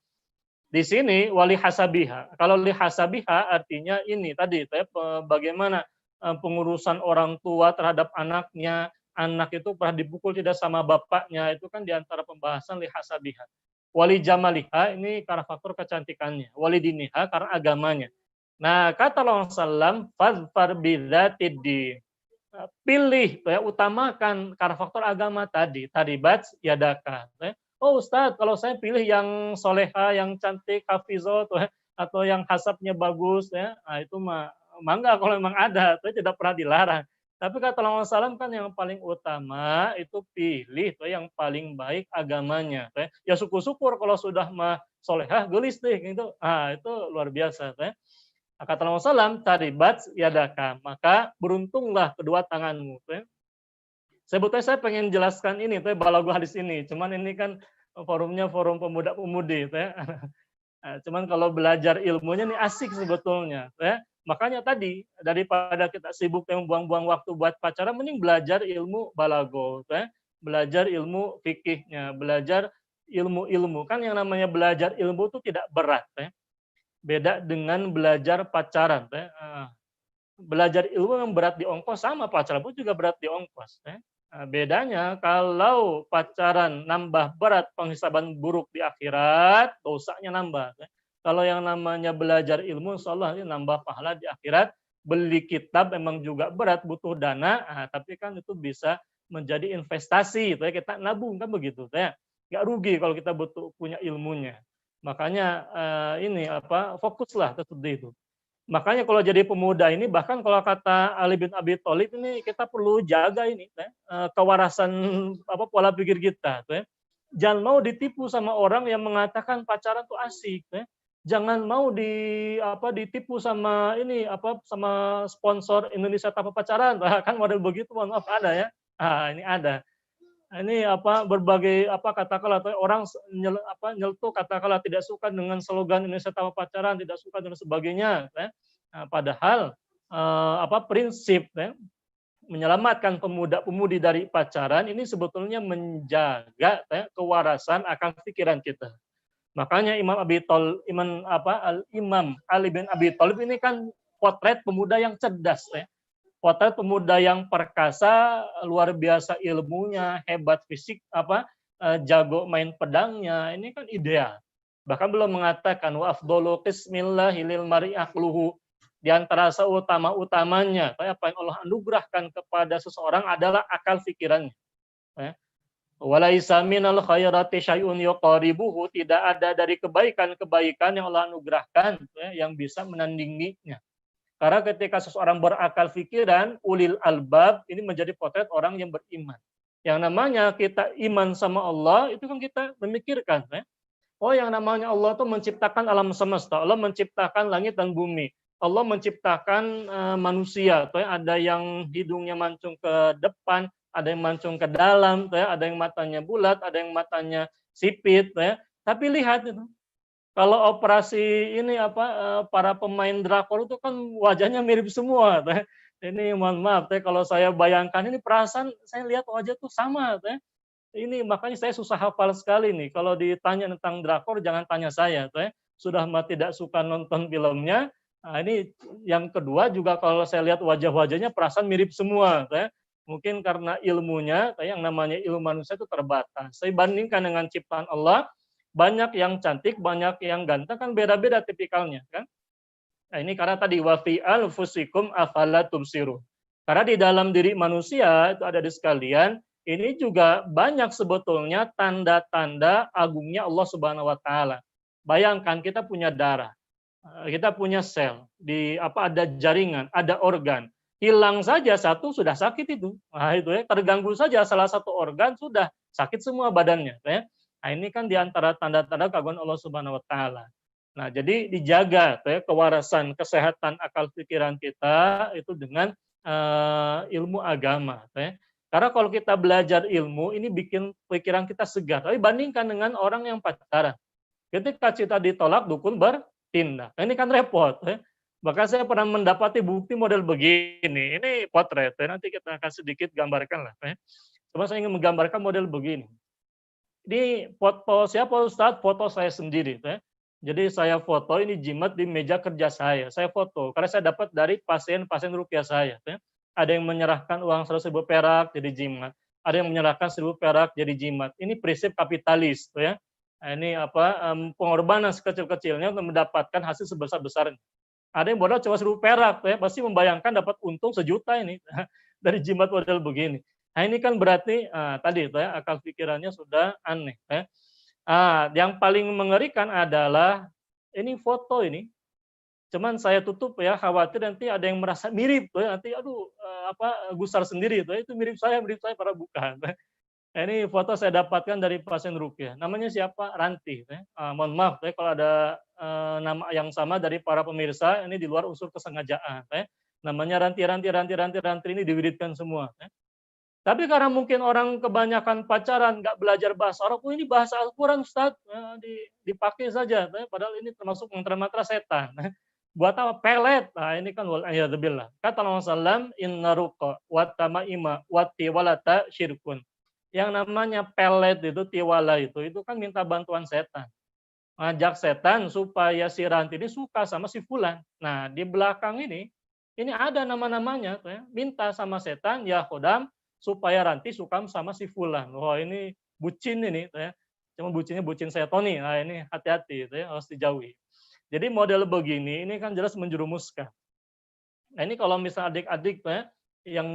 Di sini wali hasabiha. Kalau li hasabiha artinya ini tadi ya, bagaimana pengurusan orang tua terhadap anaknya, anak itu pernah dipukul tidak sama bapaknya, itu kan diantara pembahasan li hasabiha. Wali jamaliha ini karena faktor kecantikannya, wali diniha karena agamanya. Nah, kata Rasulullah SAW, fadfar bidzatid din. Pilih, ya, utamakan karena faktor agama tadi, taribat yadaka. Ya. Oh Ustadz, kalau saya pilih yang soleha, yang cantik, hafizot, ya, atau yang hasabnya bagus, ya, nah itu mah mangga kalau memang ada, itu tidak pernah dilarang. Tapi kata Rasulullah SAW kan yang paling utama itu pilih tuh yang paling baik agamanya. Ya syukur-syukur kalau sudah mah solehah, gelis deh gitu. Ah itu luar biasa. Kata Rasulullah SAW, taribat yadaka, maka beruntunglah kedua tanganmu. Sebetulnya saya pengen jelaskan ini, balagu hadis ini. Cuman ini kan forumnya forum pemuda-pemudi. Cuman kalau belajar ilmunya ini asik sebetulnya. Makanya tadi, daripada kita sibuk yang buang-buang waktu buat pacaran, mending belajar ilmu balago. Belajar ilmu fikihnya, belajar ilmu-ilmu. Kan yang namanya belajar ilmu itu tidak berat. Beda dengan belajar pacaran. Belajar ilmu yang berat di ongkos sama pacaran pun juga berat di ongkos. Bedanya kalau pacaran nambah berat penghisaban buruk di akhirat, dosanya nambah. Kalau yang namanya belajar ilmu, insya Allah ini nambah pahala di akhirat. Beli kitab memang juga berat, butuh dana, tapi kan itu bisa menjadi investasi. Kita nabung kan begitu. Nggak rugi kalau kita butuh punya ilmunya. Makanya ini apa fokuslah seperti itu. Makanya kalau jadi pemuda ini bahkan kalau kata Ali bin Abi Thalib ini kita perlu jaga ini kewarasan apa pola pikir kita. Jangan mau ditipu sama orang yang mengatakan pacaran tuh asik. Jangan mau ditipu sama ini apa sama sponsor Indonesia tanpa pacaran. Kan model begitu mohon maaf ada ya. Ini ada. Ini apa berbagai apa katakanlah orang nyeletuk katakanlah tidak suka dengan slogan Indonesia tanpa pacaran, tidak suka dan sebagainya. Nah, padahal prinsip menyelamatkan pemuda-pemudi dari pacaran ini sebetulnya menjaga kewarasan akal pikiran kita. Makanya Imam Ali bin Abi Thalib ini kan potret pemuda yang cerdas. Potret pemuda yang perkasa, luar biasa ilmunya, hebat fisik, jago main pedangnya, ini kan ideal. Bahkan belum mengatakan wa afdhalu qismillahi lil mar'i aqluhu. Di antara seutama-utamanya, apa yang Allah anugerahkan kepada seseorang adalah akal pikirannya. Walaisa minal khairati syai'un yuqaribuhu, tidak ada dari kebaikan-kebaikan yang Allah anugerahkan yang bisa menandinginya. Karena ketika seseorang berakal pikiran, ulil albab, ini menjadi potret orang yang beriman. Yang namanya kita iman sama Allah, itu kan kita memikirkan. Oh yang namanya Allah itu menciptakan alam semesta, Allah menciptakan langit dan bumi. Allah menciptakan manusia, ada yang hidungnya mancung ke depan, ada yang mancung ke dalam, ada yang matanya bulat, ada yang matanya sipit. Tapi lihat itu. Kalau operasi ini para pemain drakor itu kan wajahnya mirip semua. Ini mohon maaf kalau saya bayangkan ini perasaan saya lihat wajah tuh sama. Ini makanya saya susah hafal sekali nih. Kalau ditanya tentang drakor jangan tanya saya. Sudah tidak suka nonton filmnya. Nah, ini yang kedua juga kalau saya lihat wajah-wajahnya perasaan mirip semua. Mungkin karena ilmunya, yang namanya ilmu manusia itu terbatas. Saya bandingkan dengan ciptaan Allah. Banyak yang cantik, banyak yang ganteng, kan beda-beda tipikalnya. Kan? Nah, ini karena tadi wa fi anfusikum afala tubsirun. Karena di dalam diri manusia, itu ada di sekalian, ini juga banyak sebetulnya tanda-tanda agungnya Allah Subhanahu wa Ta'ala. Bayangkan kita punya darah, kita punya sel, ada jaringan, ada organ. Hilang saja satu sudah sakit itu. Nah, itu terganggu saja salah satu organ sudah sakit semua badannya. Nah, ini kan diantara tanda-tanda keagungan Allah Subhanahu wa Ta'ala. Nah, jadi dijaga kewarasan, kesehatan akal pikiran kita itu dengan ilmu agama. Karena kalau kita belajar ilmu, ini bikin pikiran kita segar. Tapi bandingkan dengan orang yang pacaran. Ketika cinta ditolak, dukun bertindak. Nah, ini kan repot. Ya. Bahkan saya pernah mendapati bukti model begini. Ini potret. Ya. Nanti kita akan sedikit gambarkan lah. Ya. Cuma saya ingin menggambarkan model begini. Ini foto siapa Ustadz? Foto saya sendiri. Ya. Jadi saya foto ini jimat di meja kerja saya. Saya foto karena saya dapat dari pasien-pasien rupiah saya. Ya. Ada yang menyerahkan uang 100.000 perak jadi jimat. Ada yang menyerahkan 1.000 perak jadi jimat. Ini prinsip kapitalis, ya. Nah, ini pengorbanan sekecil-kecilnya untuk mendapatkan hasil sebesar-besarnya. Ada yang modal cuma 1.000 perak, ya. Pasti membayangkan dapat untung 1 juta ini dari jimat model begini. Nah ini kan berarti tadi, ya, akal pikirannya sudah aneh. Ya. Yang paling mengerikan adalah ini foto ini. Cuman saya tutup ya, khawatir nanti ada yang merasa mirip tuh ya, nanti aduh gusar sendiri tuh, itu mirip saya pada bukan. Nah, ini foto saya dapatkan dari pasien rupiah. Namanya siapa? Ranti. Mohon maaf kalau ada nama yang sama dari para pemirsa, ini di luar unsur kesengajaan. Namanya Ranti ini diwiridkan semua. Tapi karena mungkin orang kebanyakan pacaran, nggak belajar bahasa Arab, ini bahasa Al-Quran Ustaz, dipakai saja. Padahal ini termasuk mantra-mantra setan. Buat apa? Pelet. Nah, ini kan wal'iyadzubillah. Kata Rasulullah SAW, inna ruqa wa tamaima wa tiwalata syirkun. Yang namanya pelet itu, tiwala itu kan minta bantuan setan. Ngajak setan supaya si Ranti ini suka sama si Fulan. Nah, di belakang ini ada nama-namanya. Ya. Minta sama setan, ya Khodam, supaya Ranti suka sama si Fulan. Wah, ini bucin ini. Ya. Cuma bucinnya bucin setoni. Nah, ini hati-hati, ya, harus dijauhi. Jadi model begini ini kan jelas menjerumuskan. Nah ini kalau misalnya adik-adik ya, yang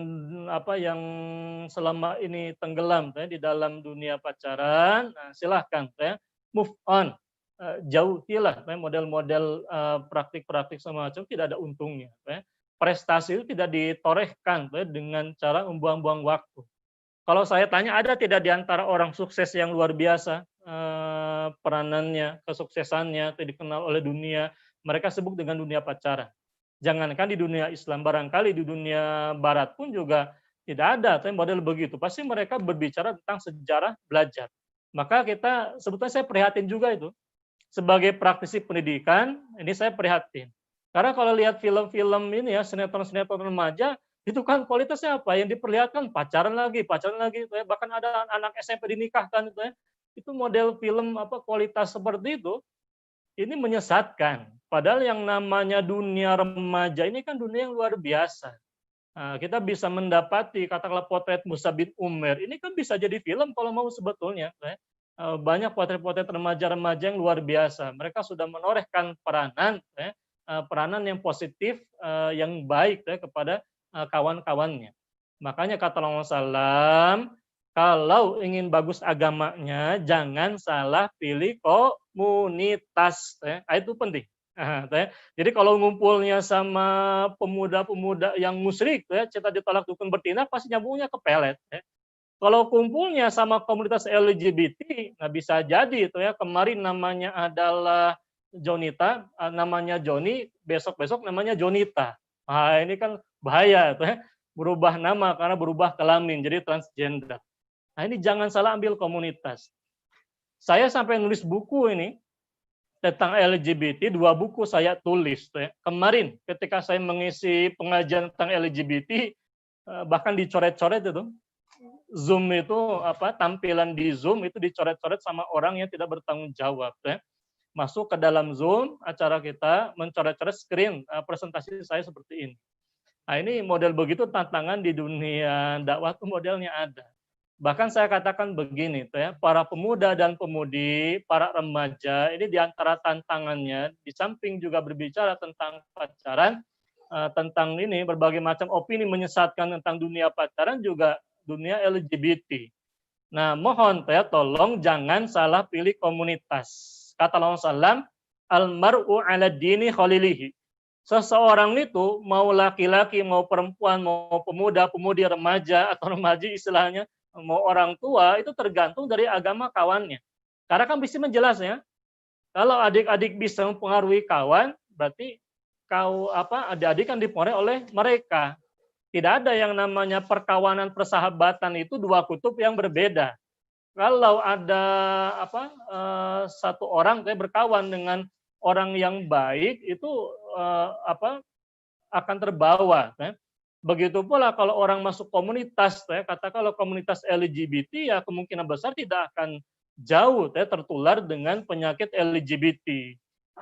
selama ini tenggelam ya, di dalam dunia pacaran, nah, silahkan ya, move on, jauhilah ya, model-model praktik-praktik semacam tidak ada untungnya. Ya. Prestasi itu tidak ditorehkan ya, dengan cara membuang-buang waktu. Kalau saya tanya ada tidak di antara orang sukses yang luar biasa peranannya, kesuksesannya, dikenal oleh dunia, mereka sebut dengan dunia pacaran. Jangankan di dunia Islam, barangkali di dunia Barat pun juga tidak ada model begitu. Pasti mereka berbicara tentang sejarah belajar. Maka kita sebetulnya saya prihatin juga itu. Sebagai praktisi pendidikan, ini saya prihatin. Karena kalau lihat film-film ini ya, sinetron-sinetron remaja, itu kan kualitasnya apa? Yang diperlihatkan pacaran lagi, bahkan ada anak SMP dinikahkan itu ya. Itu model film kualitas seperti itu, ini menyesatkan. Padahal yang namanya dunia remaja ini kan dunia yang luar biasa. Nah, kita bisa mendapati katakanlah potret Mus'ab bin Umair, ini kan bisa jadi film kalau mau sebetulnya. Banyak potret-potret remaja-remaja yang luar biasa. Mereka sudah menorehkan peranan yang positif, yang baik kepada kawan-kawannya. Makanya kata Rasulullah SAW, kalau ingin bagus agamanya, jangan salah pilih komunitas. Itu penting. Jadi kalau ngumpulnya sama pemuda-pemuda yang musyrik, cinta ditolak dukun bertindak, pasti nyambungnya ke pelet. Kalau kumpulnya sama komunitas LGBT, nggak bisa jadi. Kemarin namanya adalah Jonita, namanya Joni, besok-besok namanya Jonita. Nah, ini kan bahaya. Berubah nama karena berubah kelamin, jadi transgender. Nah ini jangan salah ambil komunitas. Saya sampai nulis buku ini tentang LGBT, 2 buku saya tulis. Kemarin ketika saya mengisi pengajian tentang LGBT, bahkan dicoret-coret itu. Zoom itu tampilan di Zoom itu dicoret-coret sama orang yang tidak bertanggung jawab. Masuk ke dalam Zoom acara kita, mencoret-coret screen presentasi saya seperti ini. Nah ini model begitu tantangan di dunia dakwah itu modelnya ada. Bahkan saya katakan begini, para pemuda dan pemudi, para remaja, ini diantara tantangannya, di samping juga berbicara tentang pacaran, tentang ini berbagai macam opini menyesatkan tentang dunia pacaran, juga dunia LGBT. Nah, mohon tolong jangan salah pilih komunitas. Kata Rasulullah SAW, almar'u ala dini khalilihi. Seseorang itu mau laki-laki, mau perempuan, mau pemuda, pemudi, remaja atau remaji istilahnya, mau orang tua, itu tergantung dari agama kawannya. Karena kan bisa menjelas ya. Kalau adik-adik bisa mempengaruhi kawan, berarti adik-adik kan dipengaruhi oleh mereka. Tidak ada yang namanya perkawanan persahabatan itu dua kutub yang berbeda. Kalau ada satu orang berkawan dengan orang yang baik itu akan terbawa. Begitu pula kalau orang masuk komunitas, katakanlah komunitas LGBT, ya kemungkinan besar tidak akan jauh tertular dengan penyakit LGBT.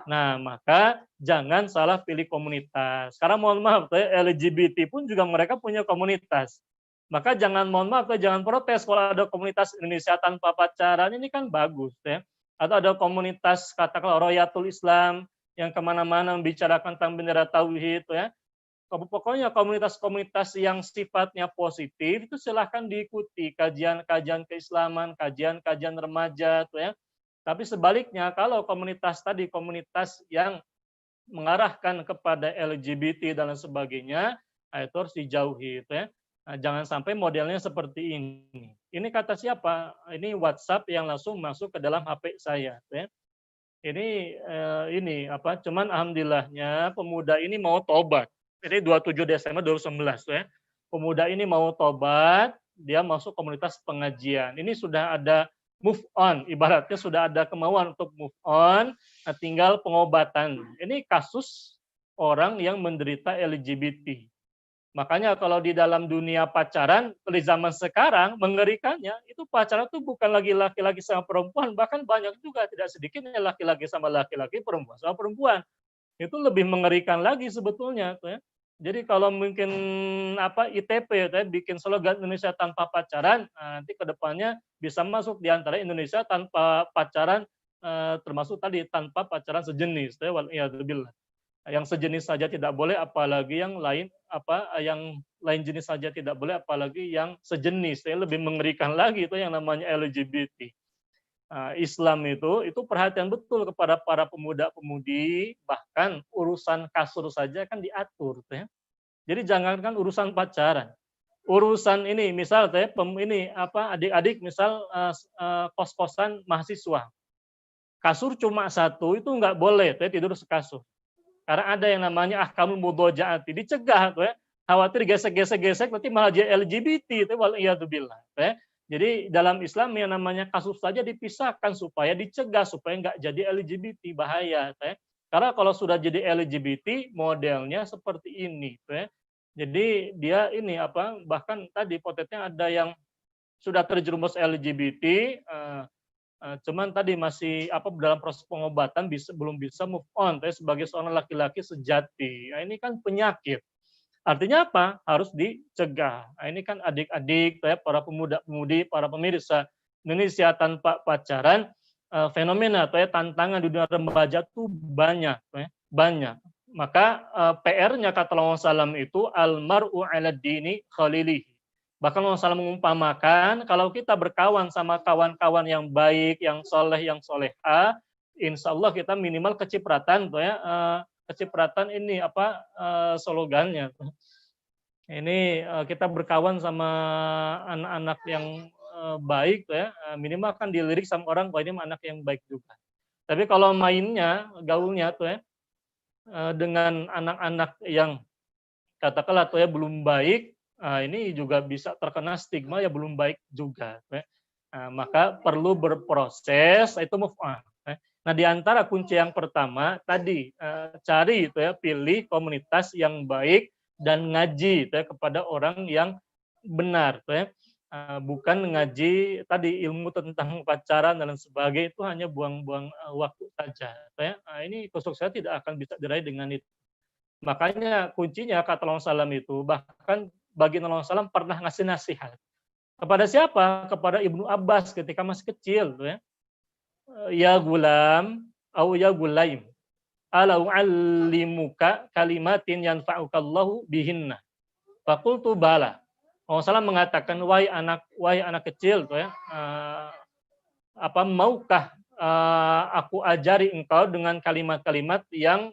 Nah, maka jangan salah pilih komunitas. Karena mohon maaf, LGBT pun juga mereka punya komunitas. Maka jangan mohon maaf, jangan protes kalau ada komunitas Indonesia tanpa pacaran, ini kan bagus. Atau ada komunitas katakanlah Royatul Islam yang kemana-mana membicarakan tentang bendera tauhid, pokoknya komunitas-komunitas yang sifatnya positif itu silahkan diikuti kajian-kajian keislaman, kajian-kajian remaja, Tapi sebaliknya kalau komunitas tadi komunitas yang mengarahkan kepada LGBT dan lain sebagainya, itu harus dijauhi, Nah, jangan sampai modelnya seperti ini. Ini kata siapa? Ini WhatsApp yang langsung masuk ke dalam HP saya, Ini cuman alhamdulillahnya pemuda ini mau tobat. Ini 27 Desember 2019, Pemuda ini mau tobat, dia masuk komunitas pengajian. Ini sudah ada move on, ibaratnya sudah ada kemauan untuk move on, tinggal pengobatan. Ini kasus orang yang menderita LGBT. Makanya kalau di dalam dunia pacaran, di zaman sekarang, mengerikannya, itu pacaran itu bukan lagi laki-laki sama perempuan, bahkan banyak juga, tidak sedikitnya laki-laki sama laki-laki, perempuan sama perempuan. Itu lebih mengerikan lagi sebetulnya. Jadi kalau mungkin ITP, bikin slogan Indonesia tanpa pacaran, nanti ke depannya bisa masuk di antara Indonesia tanpa pacaran, termasuk tadi tanpa pacaran sejenis. Wal'iyadzubillah. Yang sejenis saja tidak boleh, apalagi yang lain yang lain jenis saja tidak boleh, apalagi yang sejenis. Lebih mengerikan lagi itu yang namanya LGBT. Islam itu perhatian betul kepada para pemuda-pemudi, bahkan urusan kasur saja kan diatur. Jadi jangankan urusan pacaran, urusan ini misal adik-adik misal kos-kosan mahasiswa, kasur cuma satu itu nggak boleh tidur sekasur. Karena ada yang namanya ahkamul mudhojaati, dicegah khawatir gesek-gesek nanti malah jadi LGBT, waliyadzubillah. Jadi dalam Islam yang namanya kasus saja dipisahkan supaya dicegah supaya nggak jadi LGBT, bahaya. Karena kalau sudah jadi LGBT modelnya seperti ini. Jadi dia ini bahkan tadi potensinya ada yang sudah terjerumus LGBT, cuman tadi masih dalam proses pengobatan belum bisa move on sebagai seorang laki-laki sejati. Nah, ini kan penyakit. Artinya apa? Harus dicegah. Nah, ini kan adik-adik, para pemuda-pemudi, para pemirsa Indonesia tanpa pacaran, fenomena tantangan di dunia remaja itu banyak, banyak. Maka PR-nya kata Rasulullah SAW itu almar'u 'ala dini khalilihi. Bahkan Rasulullah mengumpamakan kalau kita berkawan sama kawan-kawan yang baik, yang soleh, yang soleha, insya Allah kita minimal kecipratan, kecipratan ini slogannya. Ini kita berkawan sama anak-anak yang baik, minimal kan dilirik sama orang bahwa ini anak yang baik juga. Tapi kalau mainnya, gaulnya dengan anak-anak yang katakanlah belum baik, ini juga bisa terkena stigma ya belum baik juga. Maka perlu berproses, itu move on. Nah, di antara kunci yang pertama tadi cari pilih komunitas yang baik dan ngaji kepada orang yang benar. Bukan ngaji tadi ilmu tentang pacaran dan sebagainya, itu hanya buang-buang waktu saja. Ini kesuksesan tidak akan bisa diraih dengan itu. Makanya kuncinya kata Rasulullah SAW itu, bahkan bagi Rasulullah SAW pernah ngasih nasihat. Kepada siapa? Kepada Ibnu Abbas ketika masih kecil. Ya gulam, au ya gulaim, ala u'allimuka kalimatin yanfa'ukallahu bihinna. Fakultu bala. Rasulullah SAW mengatakan, wahai anak kecil, maukah aku ajari engkau dengan kalimat-kalimat yang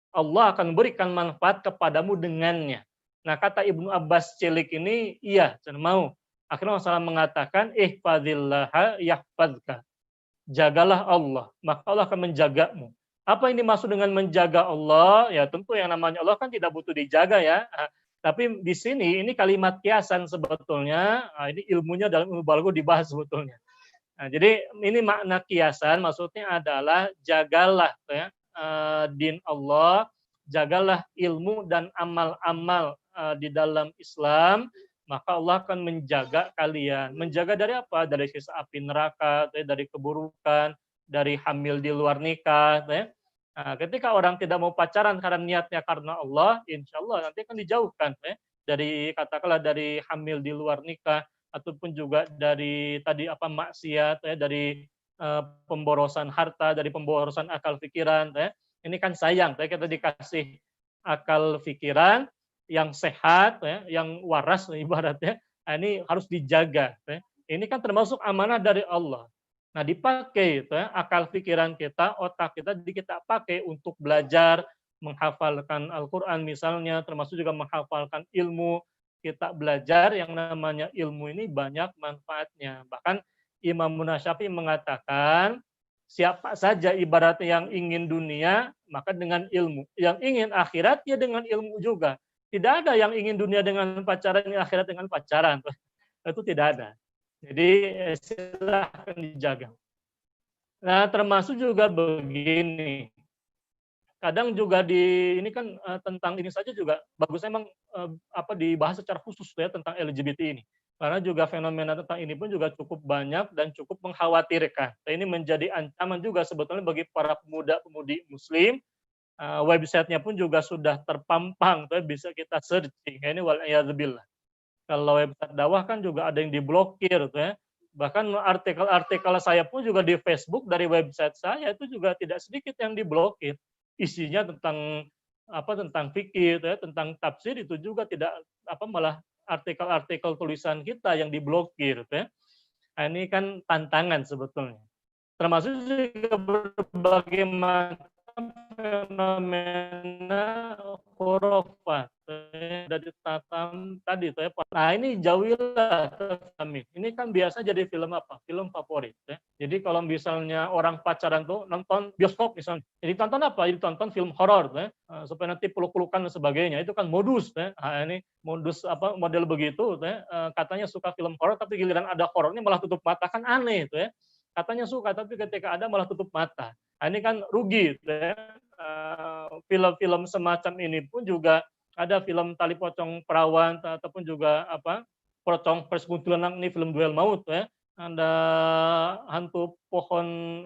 Allah akan berikan manfaat kepadamu dengannya. Nah, kata Ibnu Abbas cilik ini, iya, saya mau. Akhirnya Rasulullah mengatakan, ihfazillaha yahfazka. Jagalah Allah, maka Allah akan menjagamu. Apa ini maksud dengan menjaga Allah? Ya tentu yang namanya Allah kan tidak butuh dijaga ya. Tapi di sini ini kalimat kiasan sebetulnya, ini ilmunya dalam ilmu balaghah dibahas sebetulnya. Nah, jadi ini makna kiasan maksudnya adalah jagalah ya, din Allah, jagalah ilmu dan amal-amal di dalam Islam, maka Allah akan menjaga kalian. Menjaga dari apa? Dari siksa api neraka, dari keburukan, dari hamil di luar nikah. Ya. Nah, ketika orang tidak mau pacaran karena niatnya karena Allah, insya Allah nanti akan dijauhkan ya, dari katakanlah dari hamil di luar nikah, ataupun juga dari tadi apa maksiat ya, dari pemborosan harta, dari pemborosan akal pikiran ya. Ini kan sayang ya, kita dikasih akal pikiran yang sehat ya, yang waras ibaratnya. Nah, ini harus dijaga ya. Ini kan termasuk amanah dari Allah. Nah, dipakai ya, akal pikiran kita, otak kita pakai untuk belajar, menghafalkan Al-Qur'an misalnya, termasuk juga menghafalkan ilmu. Kita belajar yang namanya ilmu ini banyak manfaatnya. Bahkan Imam Syafi'i mengatakan, siapa saja ibaratnya yang ingin dunia, maka dengan ilmu. Yang ingin akhirat, ya dengan ilmu juga. Tidak ada yang ingin dunia dengan pacaran, akhirat dengan pacaran. Itu tidak ada. Jadi silahkan dijaga. Nah, termasuk juga begini. Kadang juga ini kan tentang ini saja juga bagus emang dibahas secara khusus ya tentang LGBT ini. Karena juga fenomena tentang ini pun juga cukup banyak dan cukup mengkhawatirkan. Nah, ini menjadi ancaman juga sebetulnya bagi para pemuda-pemudi muslim. Websitenya pun juga sudah terpampang, bisa kita searching. Ini wal'iyadzubillah. Kalau website dakwah kan juga ada yang diblokir, ya. Bahkan artikel-artikel saya pun juga di Facebook dari website saya itu juga tidak sedikit yang diblokir. Isinya tentang fikih, ya, tentang tafsir itu juga tidak malah artikel-artikel tulisan kita yang diblokir, ya. Nah, ini kan tantangan sebetulnya. Termasuk juga berbagai macam fenomena khurafat dari tatam tadi tuh ya. Nah, ini jauhilah kami. Ini kan biasa jadi film apa? Film favorit ya. Jadi kalau misalnya orang pacaran tuh nonton bioskop misalnya. Jadi tonton apa? Jadi tonton film horor ya. Supaya nanti peluk-pelukan dan sebagainya. Itu kan modus ya. Nah, ini modus model begitu ya. Katanya suka film horor tapi giliran ada horornya malah tutup mata, kan aneh itu ya. Katanya suka tapi ketika ada malah tutup mata. Nah, ini kan rugi ya. Film-film semacam ini pun juga ada film Tali Pocong Perawan ataupun juga Pocong Persekutulan, ini film Duel Maut ya. Ada hantu pohon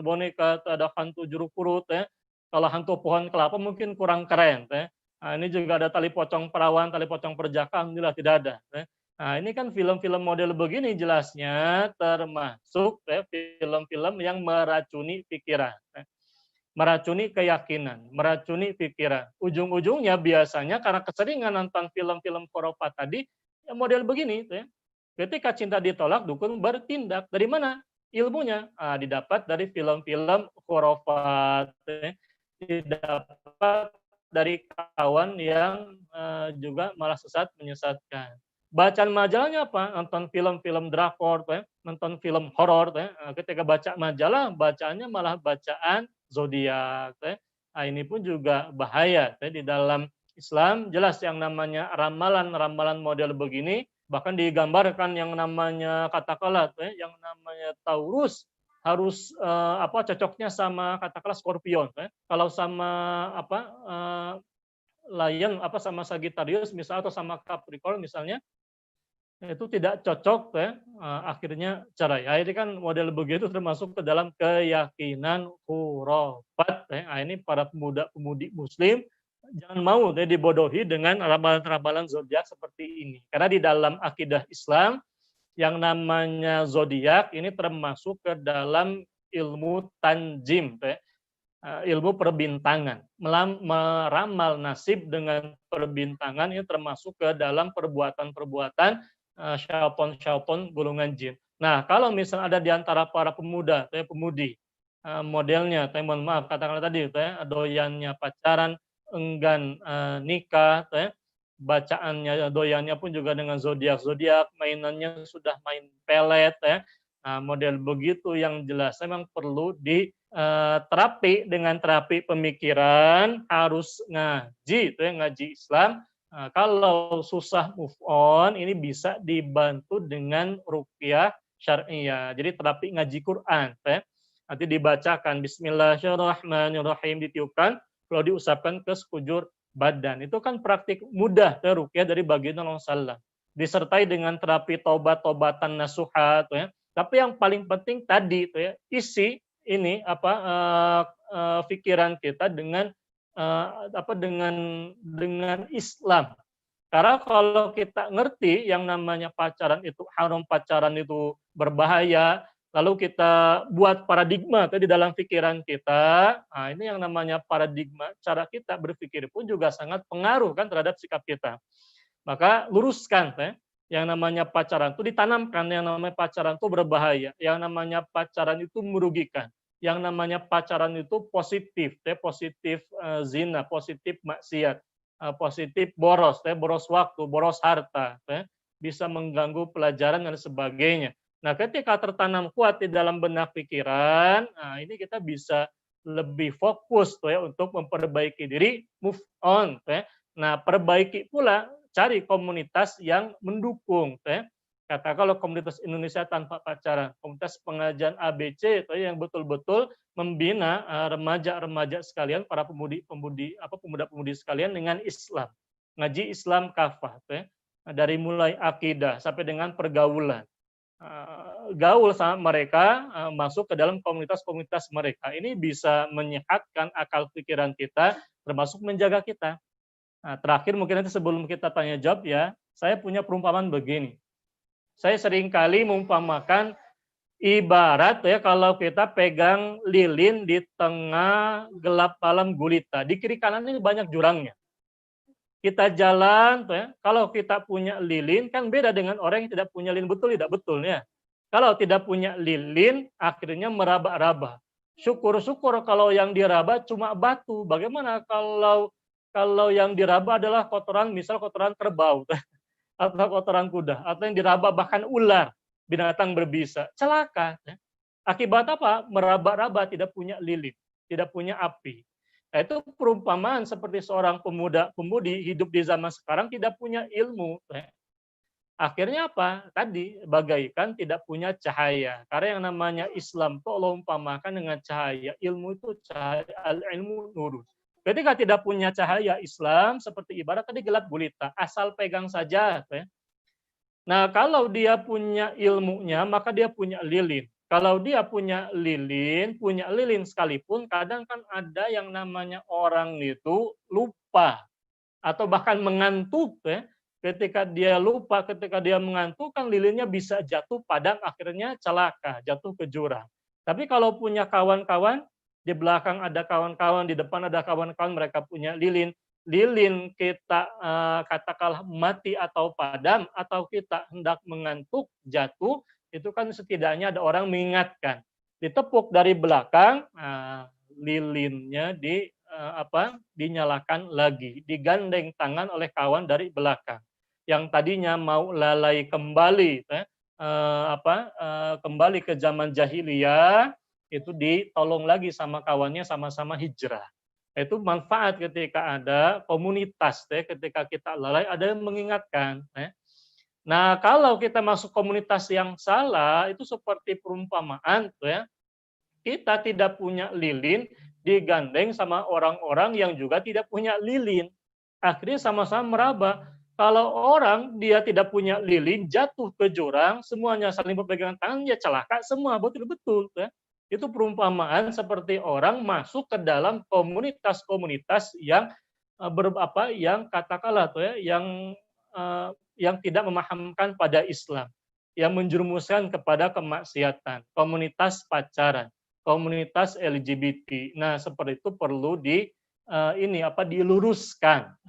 boneka, ada hantu jeruk purut ya. Kalau hantu pohon kelapa mungkin kurang keren ya. Nah, ini juga ada Tali Pocong Perawan, Tali Pocong Perjaka, alhamdulillah tidak ada ya. Nah, ini kan film-film model begini jelasnya termasuk ya, film-film yang meracuni pikiran. Ya. Meracuni keyakinan, meracuni pikiran. Ujung-ujungnya biasanya karena keseringan nonton film-film khurafat tadi, ya model begini. Ya. Ketika cinta ditolak, dukun bertindak. Dari mana? Ilmunya. Didapat dari film-film khurafat. Ya. Didapat dari kawan yang juga malah sesat, menyesatkan. Bacaan majalahnya apa? Nonton film-film drakor, ya. Nonton film horor. Ya. Ketika baca majalah, bacaannya malah bacaan zodiak. Ya. Nah, ini pun juga bahaya. Ya. Di dalam Islam jelas yang namanya ramalan-ramalan model begini, bahkan digambarkan yang namanya katakanlah, ya, yang namanya Taurus harus cocoknya sama katakanlah Scorpion. Ya. Kalau sama Lion sama Sagittarius misalnya atau sama Capricorn misalnya, itu tidak cocok ya, akhirnya cerai. Ini kan model begitu termasuk ke dalam keyakinan khurafat ya. Ini para pemuda-pemudi muslim jangan mau ya, dibodohi dengan ramalan-ramalan zodiak seperti ini. Karena di dalam akidah Islam yang namanya zodiak ini termasuk ke dalam ilmu tanjim ya. Ilmu perbintangan, meramal nasib dengan perbintangan ini termasuk ke dalam perbuatan-perbuatan syaitan golongan jin. Nah, kalau misalnya ada di antara para pemuda, pemudi, modelnya, mohon maaf, katakanlah tadi, doyannya pacaran, enggan nikah, bacaannya, doyannya pun juga dengan zodiak, mainannya sudah main pelet, Nah, model begitu yang jelas memang perlu terapi dengan terapi pemikiran, harus ngaji, ngaji Islam, Nah, kalau susah move on, ini bisa dibantu dengan ruqyah syar'iyah. Jadi terapi ngaji Quran, ya. Nanti dibacakan Bismillahirrahmanirrahim, ditiupkan, kalau diusapkan ke sekujur badan. Itu kan praktik mudah ya, ruqyah dari baginda Rasulullah. Disertai dengan terapi tobat-tobatan nasuhat, ya. Tapi yang paling penting tadi, ya, isi ini pikiran kita dengan dengan Islam. Karena kalau kita ngerti yang namanya pacaran itu haram, pacaran itu berbahaya, lalu kita buat paradigma di dalam pikiran kita, nah ini yang namanya paradigma, cara kita berpikir pun juga sangat pengaruh kan terhadap sikap kita. Maka luruskan yang namanya pacaran itu ditanamkan, yang namanya pacaran itu berbahaya, yang namanya pacaran itu merugikan, yang namanya pacaran itu positif, positif zina, positif maksiat, positif boros, boros waktu, boros harta, bisa mengganggu pelajaran dan sebagainya. Nah, ketika tertanam kuat di dalam benak pikiran, nah ini kita bisa lebih fokus untuk memperbaiki diri, move on. Nah, perbaiki pula, cari komunitas yang mendukung. Kata kalau komunitas Indonesia tanpa pacaran, komunitas pengajian ABC yang betul-betul membina remaja-remaja sekalian, para pemuda-pemudi sekalian dengan Islam, ngaji Islam kafah, dari mulai akidah sampai dengan pergaulan, gaul sama mereka, masuk ke dalam komunitas-komunitas mereka. Ini bisa menyehatkan akal pikiran kita, termasuk menjaga kita. Nah, terakhir mungkin nanti sebelum kita tanya jawab ya, saya punya perumpamaan begini. Saya seringkali mengumpamakan ibarat kalau kita pegang lilin di tengah gelap malam gulita. Di kiri kanan ini banyak jurangnya. Kita jalan, kalau kita punya lilin kan beda dengan orang yang tidak punya lilin, betul tidak betul ya. Kalau tidak punya lilin, akhirnya meraba-raba. Syukur-syukur kalau yang diraba cuma batu. Bagaimana kalau yang diraba adalah kotoran, misal kotoran kerbau atau kotoran kuda, atau yang diraba bahkan ular, binatang berbisa, celaka. Akibat apa? Meraba-raba, tidak punya lilin, tidak punya api. Nah, itu perumpamaan seperti seorang pemuda-pemudi hidup di zaman sekarang tidak punya ilmu. Akhirnya apa? Tadi bagaikan tidak punya cahaya. Karena yang namanya Islam itu Allah umpamakan dengan cahaya. Ilmu itu cahaya, al-ilmu nurun. Ketika tidak punya cahaya Islam, seperti ibarat tadi gelap gulita, asal pegang saja. Nah, kalau dia punya ilmunya, maka dia punya lilin. Kalau dia punya lilin sekalipun, kadang kan ada yang namanya orang itu lupa atau bahkan mengantuk. Ketika dia lupa, ketika dia mengantuk, kan lilinnya bisa jatuh padam, akhirnya celaka, jatuh ke jurang. Tapi kalau punya kawan-kawan, di belakang ada kawan-kawan, di depan ada kawan-kawan, mereka punya lilin kita katakanlah mati atau padam, atau kita hendak mengantuk, jatuh, itu kan setidaknya ada orang mengingatkan. Ditepuk dari belakang, lilinnya dinyalakan lagi, digandeng tangan oleh kawan dari belakang. Yang tadinya mau lalai kembali, kembali ke zaman jahiliyah, itu ditolong lagi sama kawannya, sama-sama hijrah. Itu manfaat ketika ada komunitas, ketika kita lalai ada yang mengingatkan. Nah, kalau kita masuk komunitas yang salah, itu seperti perumpamaan, kita tidak punya lilin, digandeng sama orang-orang yang juga tidak punya lilin. Akhirnya sama-sama meraba. Kalau orang dia tidak punya lilin, jatuh ke jurang, semuanya saling berpegangan tangan, ya celaka semua, betul-betul. Itu perumpamaan seperti orang masuk ke dalam komunitas-komunitas yang yang katakanlah yang tidak memahamkan pada Islam, yang menjerumuskan kepada kemaksiatan, komunitas pacaran, komunitas LGBT. Nah, seperti itu perlu diluruskan.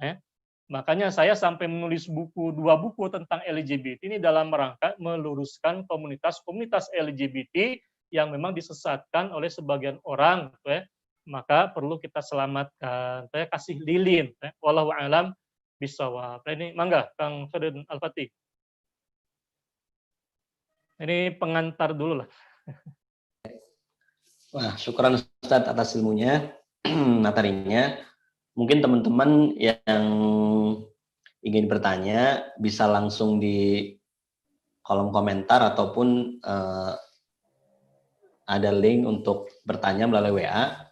Makanya saya sampai menulis dua buku tentang LGBT ini dalam rangka meluruskan komunitas-komunitas LGBT yang memang disesatkan oleh sebagian orang. Maka perlu kita selamatkan. Saya kasih lilin. Wallahu a'lam bishawab. Ini mangga Kang Ferdin Al-Fatih. Ini pengantar dulu lah. Wah, syukuran Ustadz atas ilmunya, materinya. Mungkin teman-teman yang ingin bertanya bisa langsung di kolom komentar ataupun ada link untuk bertanya melalui WA.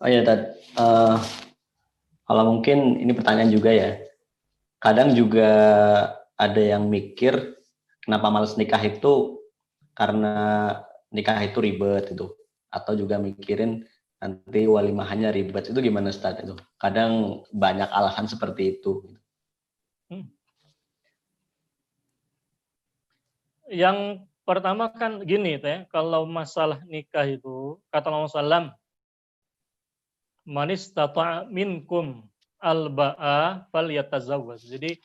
Oh ya, kalau mungkin ini pertanyaan juga ya. Kadang juga ada yang mikir kenapa males nikah itu karena nikah itu ribet gitu, atau juga mikirin nanti walimahannya ribet. Itu gimana Ustaz itu? Kadang banyak alasan seperti itu. Yang pertama kan gini ya, kalau masalah nikah itu kata Rasulullah SAW, man istata'a minkum al-ba'a falyatazawwaj. Jadi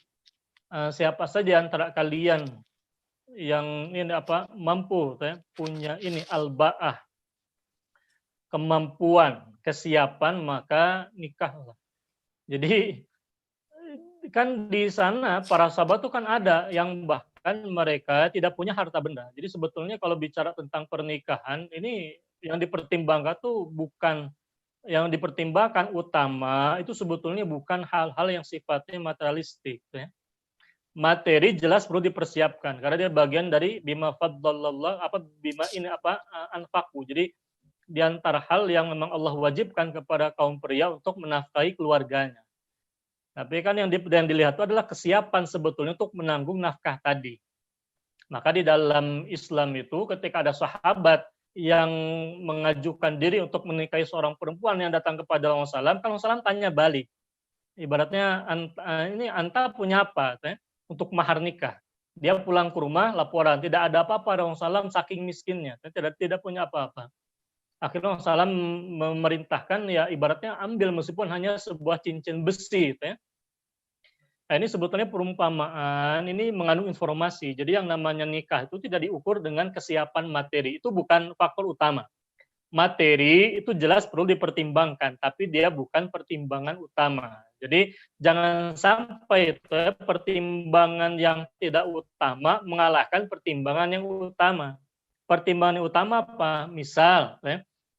siapa saja antara kalian yang ini mampu ya, punya ini al-ba'ah, kemampuan, kesiapan, maka nikahlah. Jadi kan di sana para sahabat itu kan ada yang bahkan mereka tidak punya harta benda. Jadi sebetulnya kalau bicara tentang pernikahan ini yang dipertimbangkan tuh bukan yang dipertimbangkan utama itu sebetulnya bukan hal-hal yang sifatnya materialistik ya. Materi jelas perlu dipersiapkan karena dia bagian dari bima faddalallah bima ini anfaqu. Jadi di antara hal yang memang Allah wajibkan kepada kaum pria untuk menafkahi keluarganya. Tapi kan yang dilihat itu adalah kesiapan sebetulnya untuk menanggung nafkah tadi. Maka di dalam Islam itu ketika ada sahabat yang mengajukan diri untuk menikahi seorang perempuan yang datang kepada Rasulullah SAW, kan Rasulullah SAW tanya balik. Ibaratnya, ini anta punya apa untuk mahar nikah? Dia pulang ke rumah, laporan, tidak ada apa-apa, Rasulullah SAW saking miskinnya, tidak punya apa-apa. Akhirnya Rasulullah SAW memerintahkan, ya ibaratnya ambil meskipun hanya sebuah cincin besi. Nah, ini sebetulnya perumpamaan, ini mengandung informasi. Jadi yang namanya nikah itu tidak diukur dengan kesiapan materi. Itu bukan faktor utama. Materi itu jelas perlu dipertimbangkan, tapi dia bukan pertimbangan utama. Jadi jangan sampai pertimbangan yang tidak utama mengalahkan pertimbangan yang utama. Pertimbangan yang utama apa? Misal,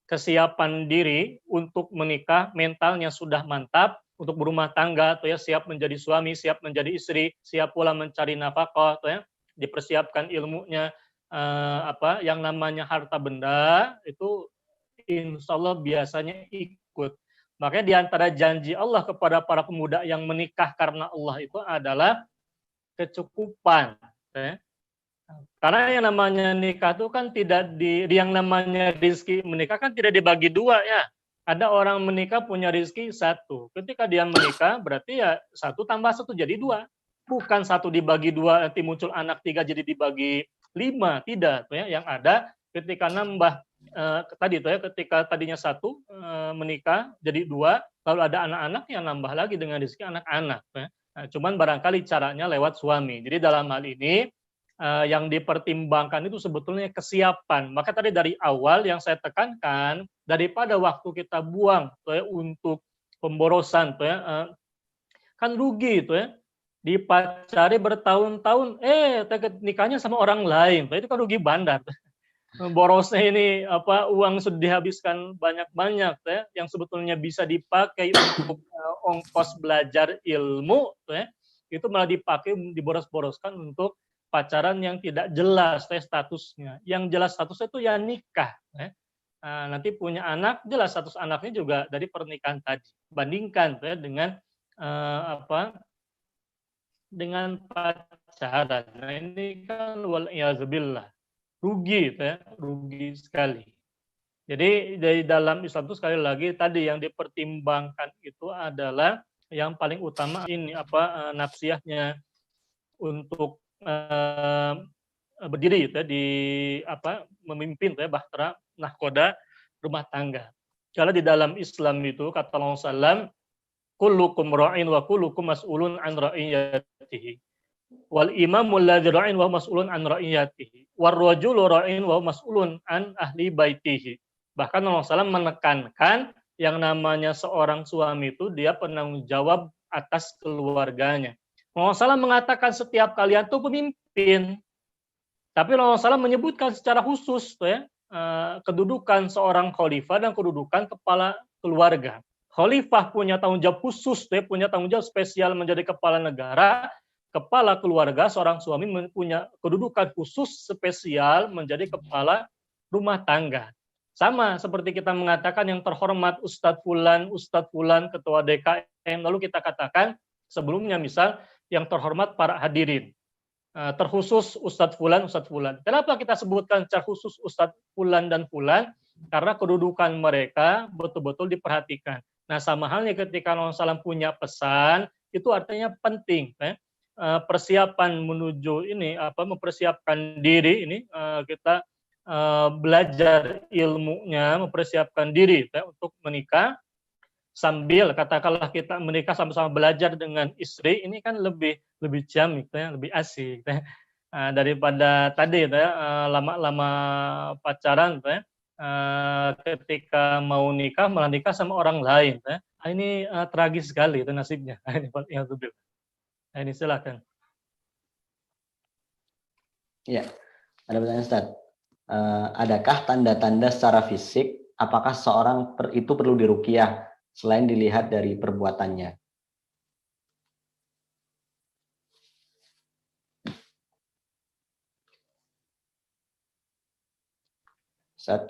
kesiapan diri untuk menikah, mentalnya sudah mantap, untuk berumah tangga, atau ya siap menjadi suami, siap menjadi istri, siap pula mencari nafkah, atau ya dipersiapkan ilmunya, yang namanya harta benda itu insya Allah biasanya ikut. Makanya di antara janji Allah kepada para pemuda yang menikah karena Allah itu adalah kecukupan. Ya. Karena yang namanya nikah itu kan tidak yang namanya rezeki menikah kan tidak dibagi dua ya. Ada orang menikah punya rezeki satu. Ketika dia menikah berarti ya 1 tambah 1 jadi 2. Bukan 1 dibagi 2 nanti muncul anak 3 jadi dibagi 5. Tidak. Ya. Yang ada ketika nambah tadi itu ya, ketika tadinya 1 menikah jadi 2, lalu ada anak-anak yang nambah lagi dengan rezeki anak-anak. Ya. Nah, cuman barangkali caranya lewat suami. Jadi dalam hal ini yang dipertimbangkan itu sebetulnya kesiapan. Maka tadi dari awal yang saya tekankan, daripada waktu kita buang untuk pemborosan, kan rugi itu ya. Dipacari bertahun-tahun, nikahnya sama orang lain, itu kan rugi bandar. Borosnya ini uang sudah dihabiskan banyak-banyak yang sebetulnya bisa dipakai untuk ongkos belajar ilmu, itu malah dipakai diboros-boroskan untuk pacaran yang tidak jelas statusnya. Yang jelas statusnya itu ya nikah. Nanti punya anak, jelas status anaknya juga dari pernikahan tadi. Bandingkan dengan dengan pacaran. Nah ini kan wal'iyazubillah. Rugi, rugi sekali. Jadi dari dalam Islam itu sekali lagi tadi yang dipertimbangkan itu adalah yang paling utama ini nafsiyahnya untuk berdiri di memimpin bahtera nahkoda rumah tangga. Kalau di dalam Islam itu kata Rasulullah SAW, kullukum ra'in wa kullukum mas'ulun an ra'iyatihi. Wal imamu alladzi ra'in wa mas'ulun an ra'iyatihi. War rajulu ra'in wa mas'ulun an ahli baitihi. Bahkan Rasulullah SAW menekankan yang namanya seorang suami itu dia penanggung jawab atas keluarganya. Rasulullah SAW mengatakan setiap kalian itu pemimpin. Tapi Rasulullah SAW menyebutkan secara khusus tuh ya, kedudukan seorang khalifah dan kedudukan kepala keluarga. Khalifah punya tanggung jawab khusus, dia punya tanggung jawab spesial menjadi kepala negara. Kepala keluarga, seorang suami punya kedudukan khusus spesial menjadi kepala rumah tangga. Sama seperti kita mengatakan yang terhormat Ustadz Fulan, Ketua DKM, lalu kita katakan sebelumnya misal yang terhormat para hadirin. Terkhusus Ustadz Fulan. Kenapa kita sebutkan secara khusus Ustadz Fulan dan Fulan? Karena kedudukan mereka betul-betul diperhatikan. Nah, sama halnya ketika Rasulullah SAW punya pesan, itu artinya penting. Persiapan menuju ini, mempersiapkan diri ini, kita belajar ilmunya, mempersiapkan diri untuk menikah, sambil katakanlah kita menikah sama-sama belajar dengan istri, ini kan lebih ciamik, lebih asik, daripada tadi lama-lama pacaran, ketika mau nikah malah nikah sama orang lain. Ini tragis sekali itu nasibnya. Ini silakan. Ya, ada pertanyaan Ustaz. Adakah tanda-tanda secara fisik apakah seorang itu perlu diruqyah selain dilihat dari perbuatannya? Ustaz.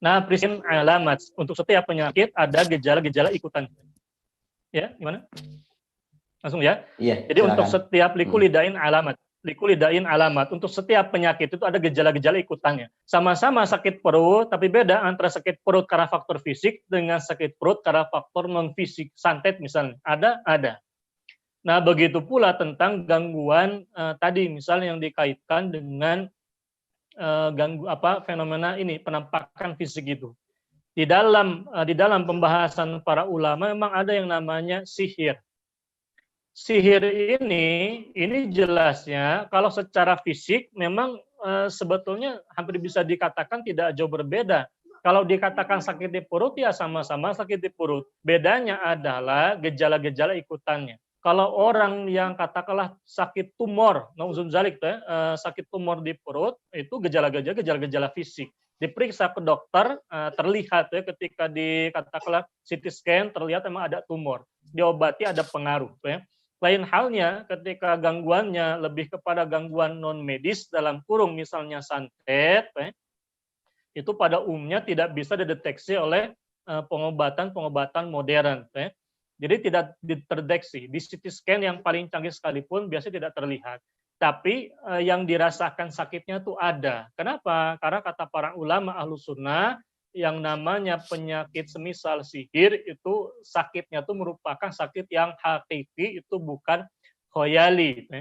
Nah, prinsip alamat untuk setiap penyakit ada gejala-gejala ikutan. Ya, gimana? Langsung ya. Iya. Jadi silakan. Untuk setiap likulidain alamat, untuk setiap penyakit itu ada gejala-gejala ikutannya. Sama-sama sakit perut, tapi beda antara sakit perut karena faktor fisik dengan sakit perut karena faktor non fisik, santet misalnya. Ada. Nah, begitu pula tentang gangguan tadi misalnya yang dikaitkan dengan fenomena ini, penampakan fisik itu. Di dalam pembahasan para ulama memang ada yang namanya sihir. Sihir ini jelasnya kalau secara fisik memang sebetulnya hampir bisa dikatakan tidak jauh berbeda. Kalau dikatakan sakit di perut ya sama-sama sakit di perut. Bedanya adalah gejala-gejala ikutannya. Kalau orang yang katakanlah sakit tumor, sakit tumor di perut, itu gejala-gejala fisik. Diperiksa ke dokter, terlihat ya ketika dikatakanlah CT scan, terlihat memang ada tumor. Diobati ada pengaruh. Ya. Lain halnya ketika gangguannya lebih kepada gangguan non medis dalam kurung misalnya santet, itu pada umumnya tidak bisa dideteksi oleh pengobatan modern. Jadi tidak terdeteksi. Di CT scan yang paling canggih sekalipun biasanya tidak terlihat. Tapi yang dirasakan sakitnya itu ada. Kenapa? Karena kata para ulama Ahlus Sunnah, yang namanya penyakit semisal sihir itu sakitnya itu merupakan sakit yang hakiki, itu bukan khoyali.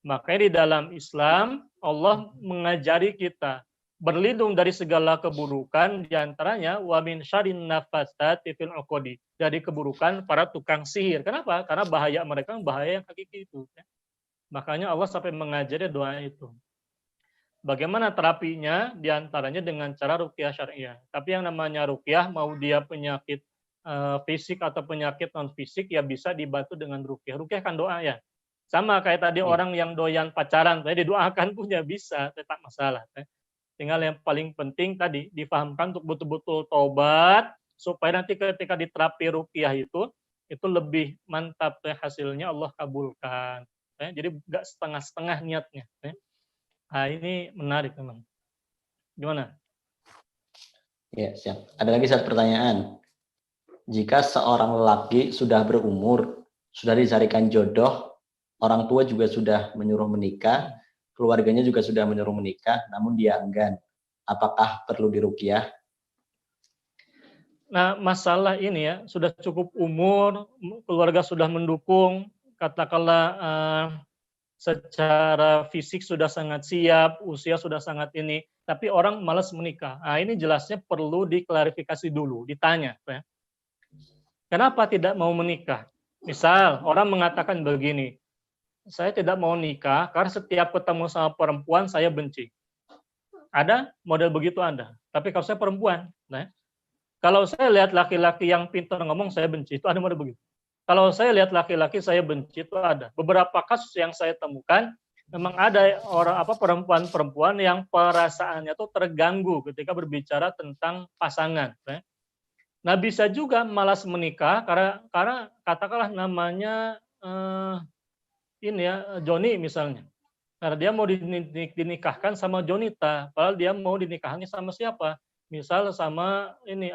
Makanya di dalam Islam Allah mengajari kita berlindung dari segala keburukan, diantaranya wa min syarrin nafatsati fil 'uqadi, dari keburukan para tukang sihir. Kenapa? Karena bahaya mereka bahaya yang hakiki itu. Makanya Allah sampai mengajari doa itu. Bagaimana terapinya? Diantaranya dengan cara ruqyah syariah. Tapi yang namanya ruqyah, mau dia penyakit fisik atau penyakit non fisik, ya bisa dibantu dengan ruqyah. Ruqyah kan doa ya. Sama kayak tadi orang yang doyan pacaran, saya didoakan punya bisa, tak masalah. Tinggal yang paling penting tadi difahamkan untuk betul-betul taubat supaya nanti ketika diterapi ruqyah itu lebih mantap hasilnya, Allah kabulkan. Jadi nggak setengah-setengah niatnya. Nah, ini menarik memang. Gimana? Ya, siap. Ada lagi satu pertanyaan. Jika seorang lelaki sudah berumur, sudah dicarikan jodoh, orang tua juga sudah menyuruh menikah, keluarganya juga sudah menyuruh menikah, namun dia enggan. Apakah perlu diruqyah? Nah, masalah ini ya, sudah cukup umur, keluarga sudah mendukung, katakanlah secara fisik sudah sangat siap, usia sudah sangat ini, tapi orang malas menikah. Nah, ini jelasnya perlu diklarifikasi dulu, ditanya. Kenapa tidak mau menikah? Misal orang mengatakan begini, saya tidak mau nikah karena setiap ketemu sama perempuan saya benci. Ada model begitu ada. Tapi kalau saya perempuan, nah, kalau saya lihat laki-laki yang pintar ngomong saya benci, itu ada model begitu. Kalau saya lihat laki-laki saya benci, itu ada. Beberapa kasus yang saya temukan memang ada orang perempuan-perempuan yang perasaannya tuh terganggu ketika berbicara tentang pasangan. Nah, bisa juga malas menikah karena katakanlah namanya ini ya Joni misalnya. Karena dia mau dinikahkan sama Jonita, padahal dia mau dinikahannya sama siapa? Misal sama ini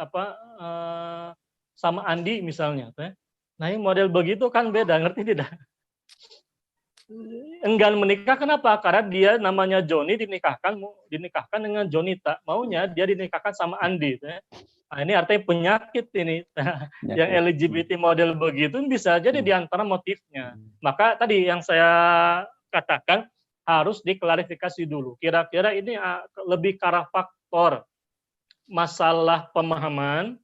sama Andi misalnya. Nah, ini model begitu kan beda, ngerti tidak? Enggan menikah kenapa? Karena dia namanya Joni dinikahkan dengan Jonita, maunya dia dinikahkan sama Andi. Nah, ini artinya penyakit ini. Yang LGBT model begitu bisa jadi di antara motifnya. Maka tadi yang saya katakan harus diklarifikasi dulu. Kira-kira ini lebih ke arah faktor masalah pemahaman,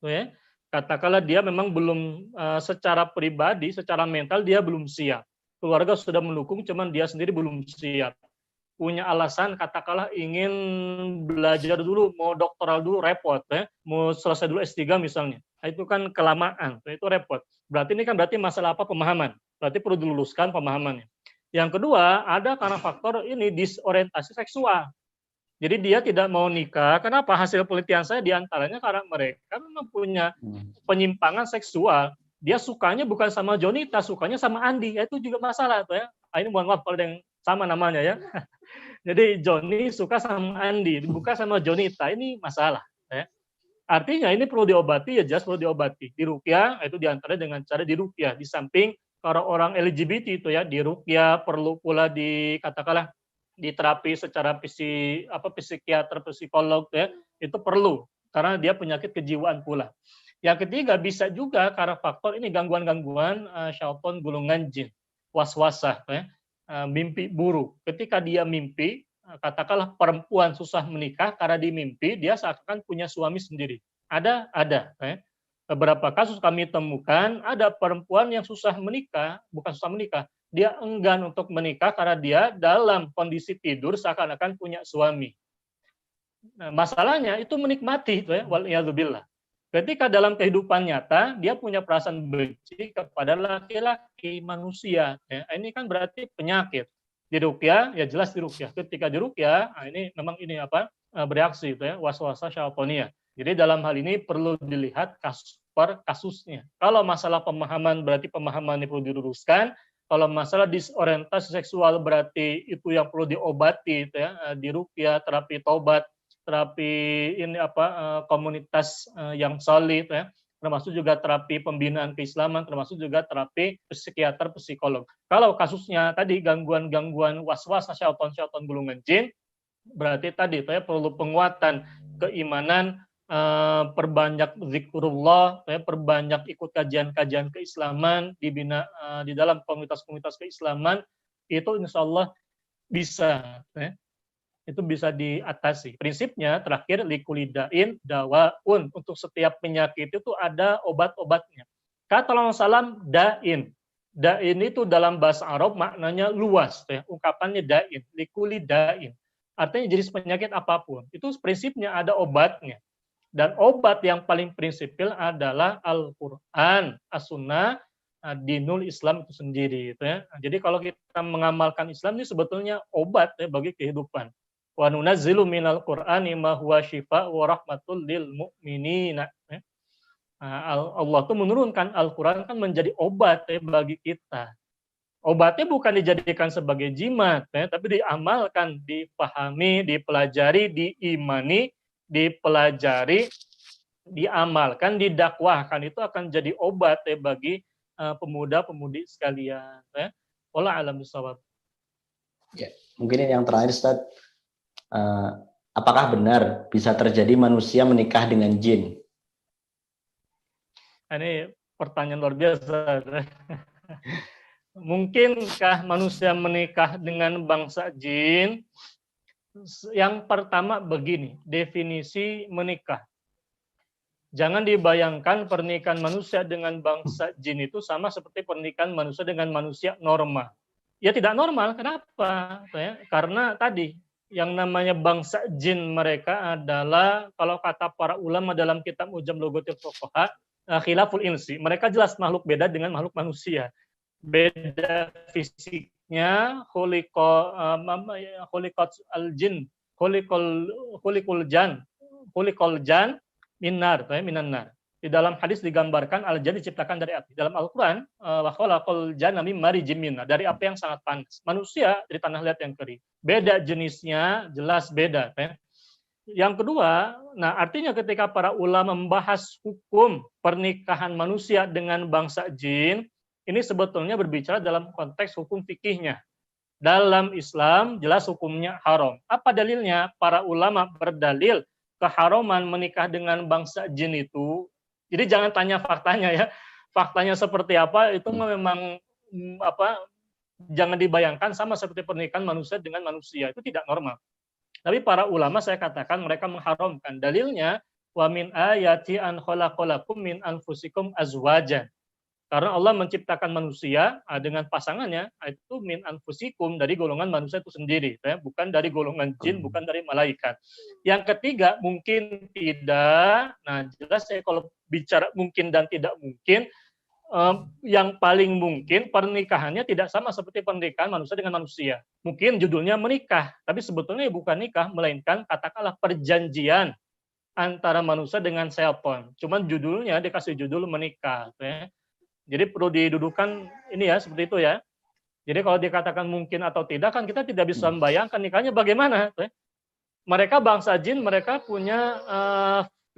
ya. Katakanlah dia memang belum secara pribadi, secara mental dia belum siap. Keluarga sudah mendukung, cuman dia sendiri belum siap. Punya alasan, katakanlah ingin belajar dulu, mau doktoral dulu repot, ya. Mau selesai dulu S3 misalnya. Nah, itu kan kelamaan, itu repot. Berarti ini kan masalah apa? Pemahaman. Berarti perlu diluluskan pemahamannya. Yang kedua, ada karena faktor ini disorientasi seksual. Jadi dia tidak mau nikah. Kenapa? Hasil penelitian saya diantaranya karena mereka memang punya penyimpangan seksual. Dia sukanya bukan sama Jonita, sukanya sama Andi. Itu juga masalah tuh ya. Ini mohon maaf kalau yang sama namanya ya. Jadi Joni suka sama Andi, bukan sama Jonita. Ini masalah. Ya. Artinya ini perlu diobati ya, jelas perlu diobati. Diruqyah itu diantaranya dengan cara diruqyah. Di samping kalau orang LGBT itu ya diruqyah, perlu pula dikatakanlah diterapi secara psikiater, psikolog ya, itu perlu karena dia penyakit kejiwaan pula. Yang ketiga bisa juga karena faktor ini gangguan-gangguan syaitan gulungan jin, waswasah ya, mimpi buruk. Ketika dia mimpi, katakanlah perempuan susah menikah karena di mimpi dia seakan punya suami sendiri. Ada ya. Beberapa kasus kami temukan ada perempuan yang susah menikah, bukan susah menikah, dia enggan untuk menikah karena dia dalam kondisi tidur seakan-akan punya suami. Nah, masalahnya itu menikmati, ya, waliyadzubillah. Ketika dalam kehidupan nyata dia punya perasaan benci kepada laki-laki manusia. Ya, ini kan berarti penyakit. Diruqyah, ya jelas diruqyah. Ketika diruqyah, ini memang ini bereaksi, ya, waswasa syaitaniyah. Jadi dalam hal ini perlu dilihat kasus per kasusnya. Kalau masalah pemahaman berarti pemahaman ini perlu diluruskan. Kalau masalah disorientasi seksual berarti itu yang perlu diobati, ya, diruqyah, terapi taubat, terapi ini komunitas yang solid, ya, termasuk juga terapi pembinaan keislaman, termasuk juga terapi psikiater, psikolog. Kalau kasusnya tadi gangguan-gangguan waswas, syaitan gulungan jin, berarti tadi ya perlu penguatan keimanan, perbanyak zikrullah, ya, perbanyak ikut kajian-kajian keislaman, dibina di dalam komunitas-komunitas keislaman, itu insya Allah bisa, ya, itu bisa diatasi. Prinsipnya terakhir likulidain dawaun, untuk setiap penyakit itu ada obat-obatnya. Kata Rasulullah SAW, dain. Dain itu dalam bahasa Arab maknanya luas, ya. Ungkapannya dain, likulidain. Artinya jenis penyakit apapun. Itu prinsipnya ada obatnya. Dan obat yang paling prinsipil adalah Al-Quran, As-Sunnah, dinul Islam itu sendiri. Gitu ya. Jadi kalau kita mengamalkan Islam ini sebetulnya obat, ya, bagi kehidupan. Wa nunazzilu minal Qur'ani ma huwa syifa wa rahmatul lil mu'minina. Ya. Allah tuh menurunkan Al-Quran kan menjadi obat, ya, bagi kita. Obatnya bukan dijadikan sebagai jimat, ya, tapi diamalkan, dipahami, dipelajari, diimani, dipelajari, diamalkan, didakwahkan, itu akan jadi obat, ya, bagi pemuda-pemudi sekalian. Ya. Wallahu a'lam bishawab. Ya, mungkin yang terakhir, Ustaz, apakah benar bisa terjadi manusia menikah dengan jin? Ini pertanyaan luar biasa. Mungkinkah manusia menikah dengan bangsa jin? Yang pertama begini, definisi menikah. Jangan dibayangkan pernikahan manusia dengan bangsa jin itu sama seperti pernikahan manusia dengan manusia normal. Ya tidak normal, kenapa? Karena tadi yang namanya bangsa jin mereka adalah, kalau kata para ulama dalam kitab Mujam Logotil Fuqaha, khilaful insi. Mereka jelas makhluk beda dengan makhluk manusia. Beda fisiknya, khuliqat al-jin, khuliqul jan minar, minan nar. Di dalam hadis digambarkan al-jan diciptakan dari api. Dalam Al-Quran, wa khalaqal janna mim marijim min nar, dari api yang sangat panas. Manusia dari tanah liat yang kering. Beda jenisnya, jelas beda. Yang kedua, nah artinya ketika para ulama membahas hukum pernikahan manusia dengan bangsa jin, ini sebetulnya berbicara dalam konteks hukum fikihnya. Dalam Islam jelas hukumnya haram. Apa dalilnya? Para ulama berdalil keharaman menikah dengan bangsa jin itu. Jadi jangan tanya faktanya ya. Faktanya seperti apa itu memang jangan dibayangkan sama seperti pernikahan manusia dengan manusia. Itu tidak normal. Tapi para ulama saya katakan mereka mengharamkan. Dalilnya wa min ayati an khalaqalakum min anfusikum azwajan. Karena Allah menciptakan manusia dengan pasangannya itu min anfusikum, dari golongan manusia itu sendiri, bukan dari golongan jin, bukan dari malaikat. Yang ketiga mungkin tidak. Nah jelas saya kalau bicara mungkin dan tidak mungkin, yang paling mungkin pernikahannya tidak sama seperti pernikahan manusia dengan manusia. Mungkin judulnya menikah, tapi sebetulnya bukan nikah, melainkan katakanlah perjanjian antara manusia dengan setan. Cuman judulnya dikasih judul menikah. Jadi perlu didudukan ini ya, seperti itu ya. Jadi kalau dikatakan mungkin atau tidak, kan kita tidak bisa membayangkan nikahnya bagaimana. Mereka bangsa jin, mereka punya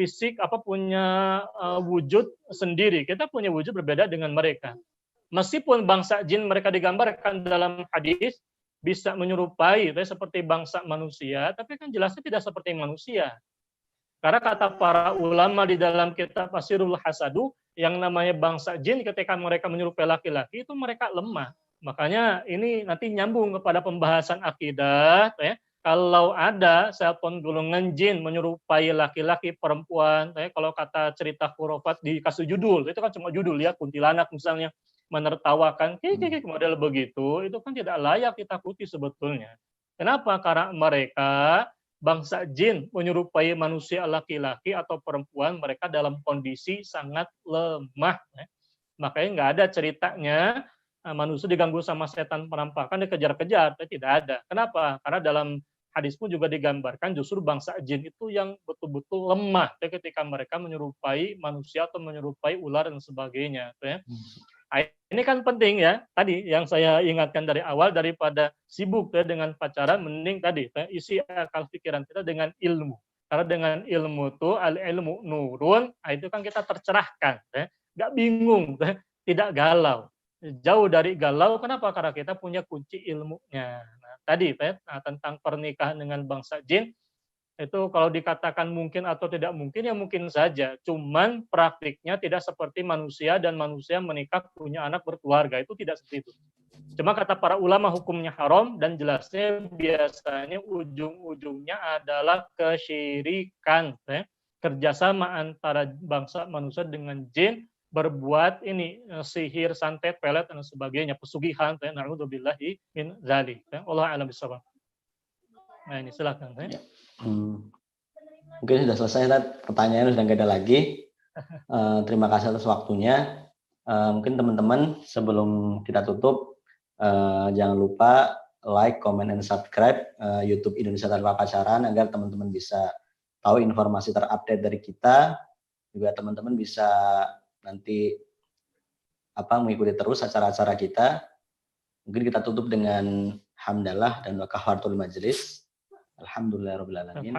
fisik, punya wujud sendiri. Kita punya wujud berbeda dengan mereka. Meskipun bangsa jin mereka digambarkan dalam hadis bisa menyerupai seperti bangsa manusia, tapi kan jelasnya tidak seperti manusia. Karena kata para ulama di dalam kitab Asirul Hasadu, yang namanya bangsa jin ketika mereka menyerupai laki-laki itu mereka lemah. Makanya ini nanti nyambung kepada pembahasan akidah. Kalau ada setan golongan jin menyerupai laki-laki perempuan, kalau kata cerita khurafat dikasih judul, itu kan cuma judul ya, kuntilanak misalnya menertawakan, model begitu, itu kan tidak layak ditakuti sebetulnya. Kenapa? Karena mereka bangsa jin menyerupai manusia laki-laki atau perempuan, mereka dalam kondisi sangat lemah. Makanya nggak ada ceritanya manusia diganggu sama setan penampakan dikejar-kejar, tidak ada. Kenapa? Karena dalam hadis pun juga digambarkan justru bangsa jin itu yang betul-betul lemah ketika mereka menyerupai manusia atau menyerupai ular dan sebagainya. Ini kan penting ya, tadi yang saya ingatkan dari awal, daripada sibuk dengan pacaran, mending tadi isi akal pikiran kita dengan ilmu. Karena dengan ilmu itu al-ilmu nurun, itu kan kita tercerahkan, nggak bingung, tidak galau. Jauh dari galau, kenapa? Karena kita punya kunci ilmunya. Nah, tadi tentang pernikahan dengan bangsa jin, itu kalau dikatakan mungkin atau tidak mungkin, ya mungkin saja. Cuman praktiknya tidak seperti manusia, dan manusia menikah punya anak berkeluarga, itu tidak seperti itu. Cuma kata para ulama hukumnya haram, dan jelasnya biasanya ujung-ujungnya adalah kesyirikan. Kerjasama antara bangsa manusia dengan jin, berbuat ini sihir, santet, pelet, dan sebagainya, pesugihan. Na'udzubillahi min dzalik. Allah a'lam bishawab. Nah ini silakan. Mungkin sudah selesai, pertanyaan sudah nggak ada lagi. Terima kasih atas waktunya. Mungkin teman-teman sebelum kita tutup, jangan lupa like, comment, and subscribe YouTube Indonesia Tanpa Pacaran agar teman-teman bisa tahu informasi terupdate dari kita. Juga teman-teman bisa nanti mengikuti terus acara-acara kita. Mungkin kita tutup dengan hamdalah dan kafaratul majelis. Alhamdulillahirabbil alamin.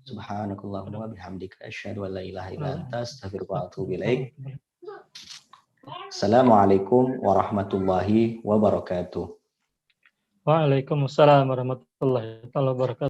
Subhanakallahumma wa bihamdika asyhadu an la ilaha illa anta astaghfiruka wa atubu ilaik. Assalamualaikum warahmatullahi wabarakatuh. Waalaikumsalam warahmatullahi wabarakatuh.